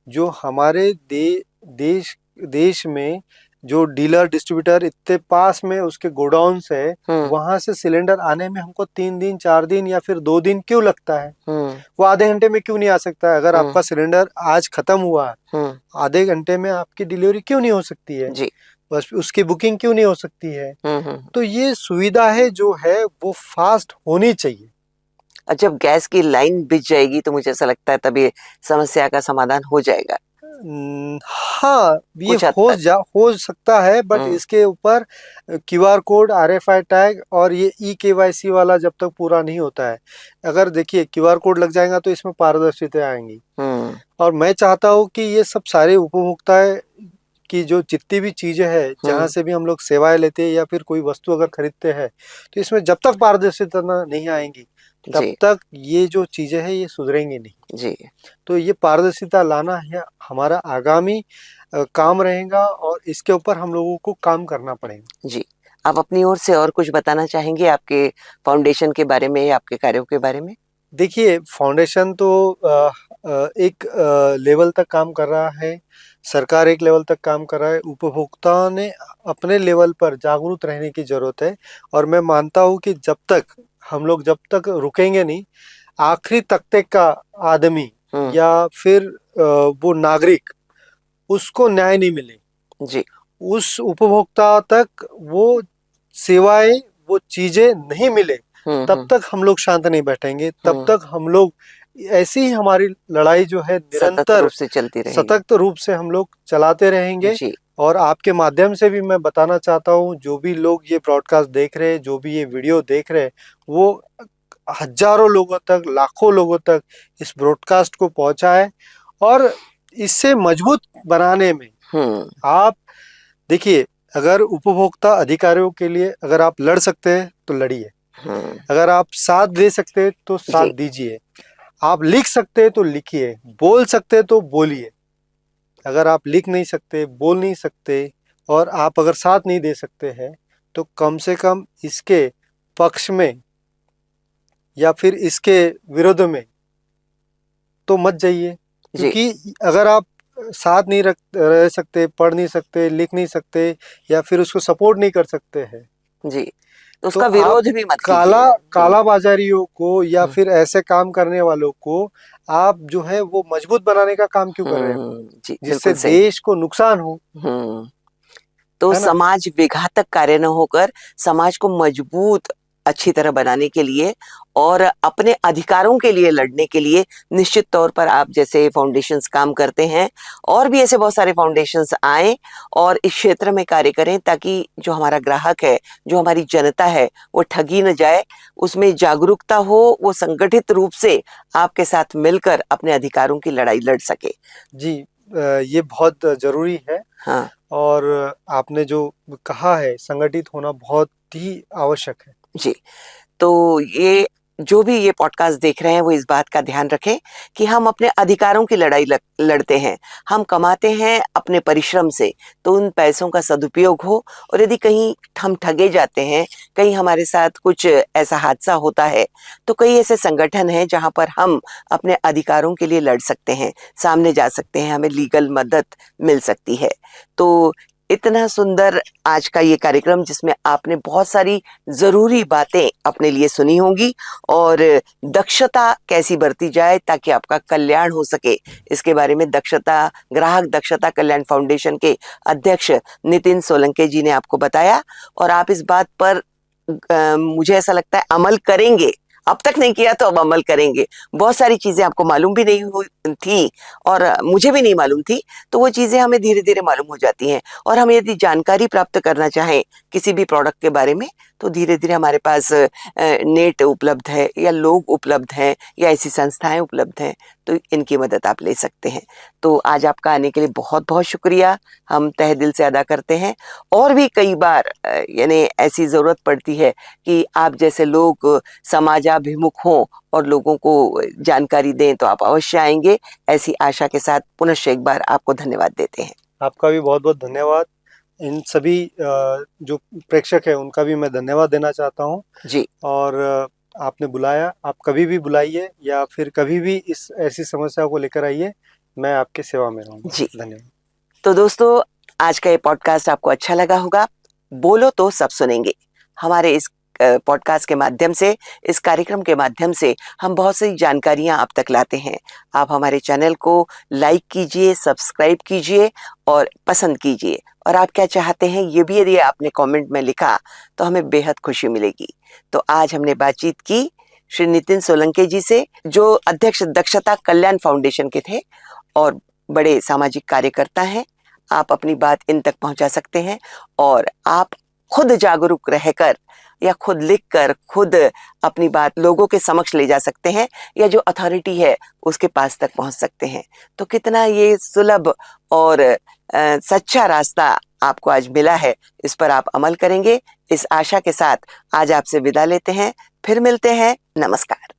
जो हमारे देश में जो डीलर डिस्ट्रीब्यूटर इतने पास में उसके गोडाउन्स है, वहां से सिलेंडर आने में हमको 3 दिन, 4 दिन या फिर 2 दिन क्यों लगता है? वो आधे घंटे में क्यों नहीं आ सकता है? अगर आपका सिलेंडर आज खत्म हुआ है, आधे घंटे में आपकी डिलीवरी क्यों नहीं हो सकती है जी? बस उसकी बुकिंग क्यों नहीं हो सकती है? तो ये सुविधा है जो है वो फास्ट होनी चाहिए। जब गैस की लाइन बिछ जाएगी तो मुझे ऐसा लगता है तभी समस्या का समाधान हो जाएगा। हाँ, ये हो सकता है, बट इसके ऊपर क्यूआर कोड, आरएफआई टैग और ये ई-केवाईसी वाला जब तक पूरा नहीं होता है, अगर देखिए क्यूआर कोड लग जाएगा तो इसमें पारदर्शिता आएंगी। और मैं चाहता हूँ कि ये सब सारे उपभोक्ता की जो जितनी भी चीजें हैं, जहाँ से भी हम लोग सेवाएं लेते हैं या फिर कोई वस्तु अगर खरीदते हैं, तो इसमें जब तक पारदर्शिता नहीं आएंगी तब तक ये जो चीजें हैं ये सुधरेंगी नहीं जी। तो ये पारदर्शिता लाना है हमारा आगामी काम रहेगा और इसके ऊपर हम लोगों को काम करना पड़ेगा जी। आप अपनी ओर से और कुछ बताना चाहेंगे आपके फाउंडेशन के बारे में या आपके कार्यों के बारे में? देखिए, फाउंडेशन तो एक लेवल तक काम कर रहा है, सरकार एक लेवल तक काम कर रहा है, उपभोक्ता ने अपने लेवल पर जागरूक रहने की जरूरत है। और मैं मानता हूँ कि हम लोग जब तक रुकेंगे नहीं, आखिरी तख्ते का आदमी या फिर वो नागरिक, उसको न्याय नहीं मिले जी, उस उपभोक्ता तक वो सेवाएं, वो चीजें नहीं मिले, तब तक हम लोग शांत नहीं बैठेंगे। तब तक हम लोग ऐसी ही हमारी लड़ाई जो है निरंतर सतत रूप से हम लोग चलाते रहेंगे। और आपके माध्यम से भी मैं बताना चाहता हूँ, जो भी लोग ये ब्रॉडकास्ट देख रहे हैं, जो भी ये वीडियो देख रहे हैं, वो हजारों लोगों तक, लाखों लोगों तक इस ब्रॉडकास्ट को पहुंचाए और इससे मजबूत बनाने में आप देखिए, अगर उपभोक्ता अधिकारियों के लिए अगर आप लड़ सकते हैं तो लड़िए, अगर आप साथ दे सकते हैं तो साथ दीजिए, आप लिख सकते हैं तो लिखिए, बोल सकते हैं तो बोलिए। अगर आप लिख नहीं सकते, बोल नहीं सकते और आप अगर साथ नहीं दे सकते हैं, तो कम से कम इसके पक्ष में या फिर इसके विरोध में तो मत जाइए। क्योंकि अगर आप साथ नहीं रह सकते, पढ़ नहीं सकते, लिख नहीं सकते या फिर उसको सपोर्ट नहीं कर सकते हैं जी, तो उसका आप विरोध भी मत काला कीजिए। काला बाजारियों को या हम्म, फिर ऐसे काम करने वालों को आप जो है वो मजबूत बनाने का काम क्यों कर रहे हो, जी जिससे बिल्कुल सही। देश को नुकसान हो, हम्म। तो है ना? समाज विघातक कार्य न होकर समाज को मजबूत अच्छी तरह बनाने के लिए और अपने अधिकारों के लिए लड़ने के लिए निश्चित तौर पर आप जैसे फाउंडेशंस काम करते हैं, और भी ऐसे बहुत सारे फाउंडेशंस आए और इस क्षेत्र में कार्य करें, ताकि जो हमारा ग्राहक है, जो हमारी जनता है, वो ठगी न जाए, उसमें जागरूकता हो, वो संगठित रूप से आपके साथ मिलकर अपने अधिकारों की लड़ाई लड़ सके। जी, ये बहुत जरूरी है। हाँ और आपने जो कहा है संगठित होना बहुत ही आवश्यक है। जी। तो ये जो भी ये पॉडकास्ट देख रहे हैं वो इस बात का ध्यान रखें कि हम अपने अधिकारों की लड़ाई लड़ते हैं, हम कमाते हैं अपने परिश्रम से, तो उन पैसों का सदुपयोग हो। और यदि कहीं हम ठगे जाते हैं, कहीं हमारे साथ कुछ ऐसा हादसा होता है, तो कई ऐसे संगठन हैं जहां पर हम अपने अधिकारों के लिए लड़ सकते हैं, सामने जा सकते हैं, हमें लीगल मदद मिल सकती है। तो इतना सुंदर आज का ये कार्यक्रम, जिसमें आपने बहुत सारी जरूरी बातें अपने लिए सुनी होंगी, और दक्षता कैसी बरती जाए ताकि आपका कल्याण हो सके, इसके बारे में ग्राहक दक्षता कल्याण फाउंडेशन के अध्यक्ष नितिन सोलंके जी ने आपको बताया। और आप इस बात पर मुझे ऐसा लगता है अमल करेंगे, अब तक नहीं किया तो अब अमल करेंगे। बहुत सारी चीजें आपको मालूम भी नहीं हुई थी और मुझे भी नहीं मालूम थी, तो वो चीजें हमें धीरे धीरे मालूम हो जाती हैं। और हम यदि जानकारी प्राप्त करना चाहें किसी भी प्रोडक्ट के बारे में, तो धीरे धीरे हमारे पास नेट उपलब्ध है, या लोग उपलब्ध हैं, या ऐसी संस्थाएं उपलब्ध हैं, तो इनकी मदद आप ले सकते हैं। तो आज आपका आने के लिए बहुत बहुत शुक्रिया, हम तहे दिल से अदा करते हैं। और भी कई बार यानी ऐसी जरूरत पड़ती है कि आप जैसे लोग समाजाभिमुख हों और लोगों को जानकारी दें, तो आप अवश्य आएंगे। ऐसी आशा के साथ पुनः एक बार आपको धन्यवाद देते हैं। आपका भी बहुत बहुत धन्यवाद। इन सभी जो प्रेक्षक है उनका भी मैं धन्यवाद देना चाहता हूँ। जी और आपने बुलाया, आप कभी भी बुलाइए या फिर कभी भी इस ऐसी समस्या को लेकर आइए, मैं आपके सेवा में रहूंगा। जी। धन्यवाद। तो दोस्तों, आज का ये पॉडकास्ट आपको अच्छा लगा होगा। बोलो तो सब सुनेंगे, हमारे इस पॉडकास्ट के माध्यम से, इस कार्यक्रम के माध्यम से हम बहुत सी जानकारियां आप तक लाते हैं। आप हमारे चैनल को लाइक कीजिए, सब्सक्राइब कीजिए और पसंद कीजिए। और आप क्या चाहते हैं ये भी यदि आपने कमेंट में लिखा तो हमें बेहद खुशी मिलेगी। तो आज हमने बातचीत की श्री नितिन सोलंके जी से, जो अध्यक्ष दक्षता कल्याण फाउंडेशन के थे और बड़े सामाजिक कार्यकर्ता हैं। आप अपनी बात इन तक पहुंचा सकते हैं, और आप खुद जागरूक रहकर या खुद लिखकर खुद अपनी बात लोगों के समक्ष ले जा सकते हैं, या जो अथॉरिटी है उसके पास तक पहुंच सकते हैं। तो कितना ये सुलभ और सच्चा रास्ता आपको आज मिला है, इस पर आप अमल करेंगे, इस आशा के साथ आज आपसे विदा लेते हैं। फिर मिलते हैं। नमस्कार।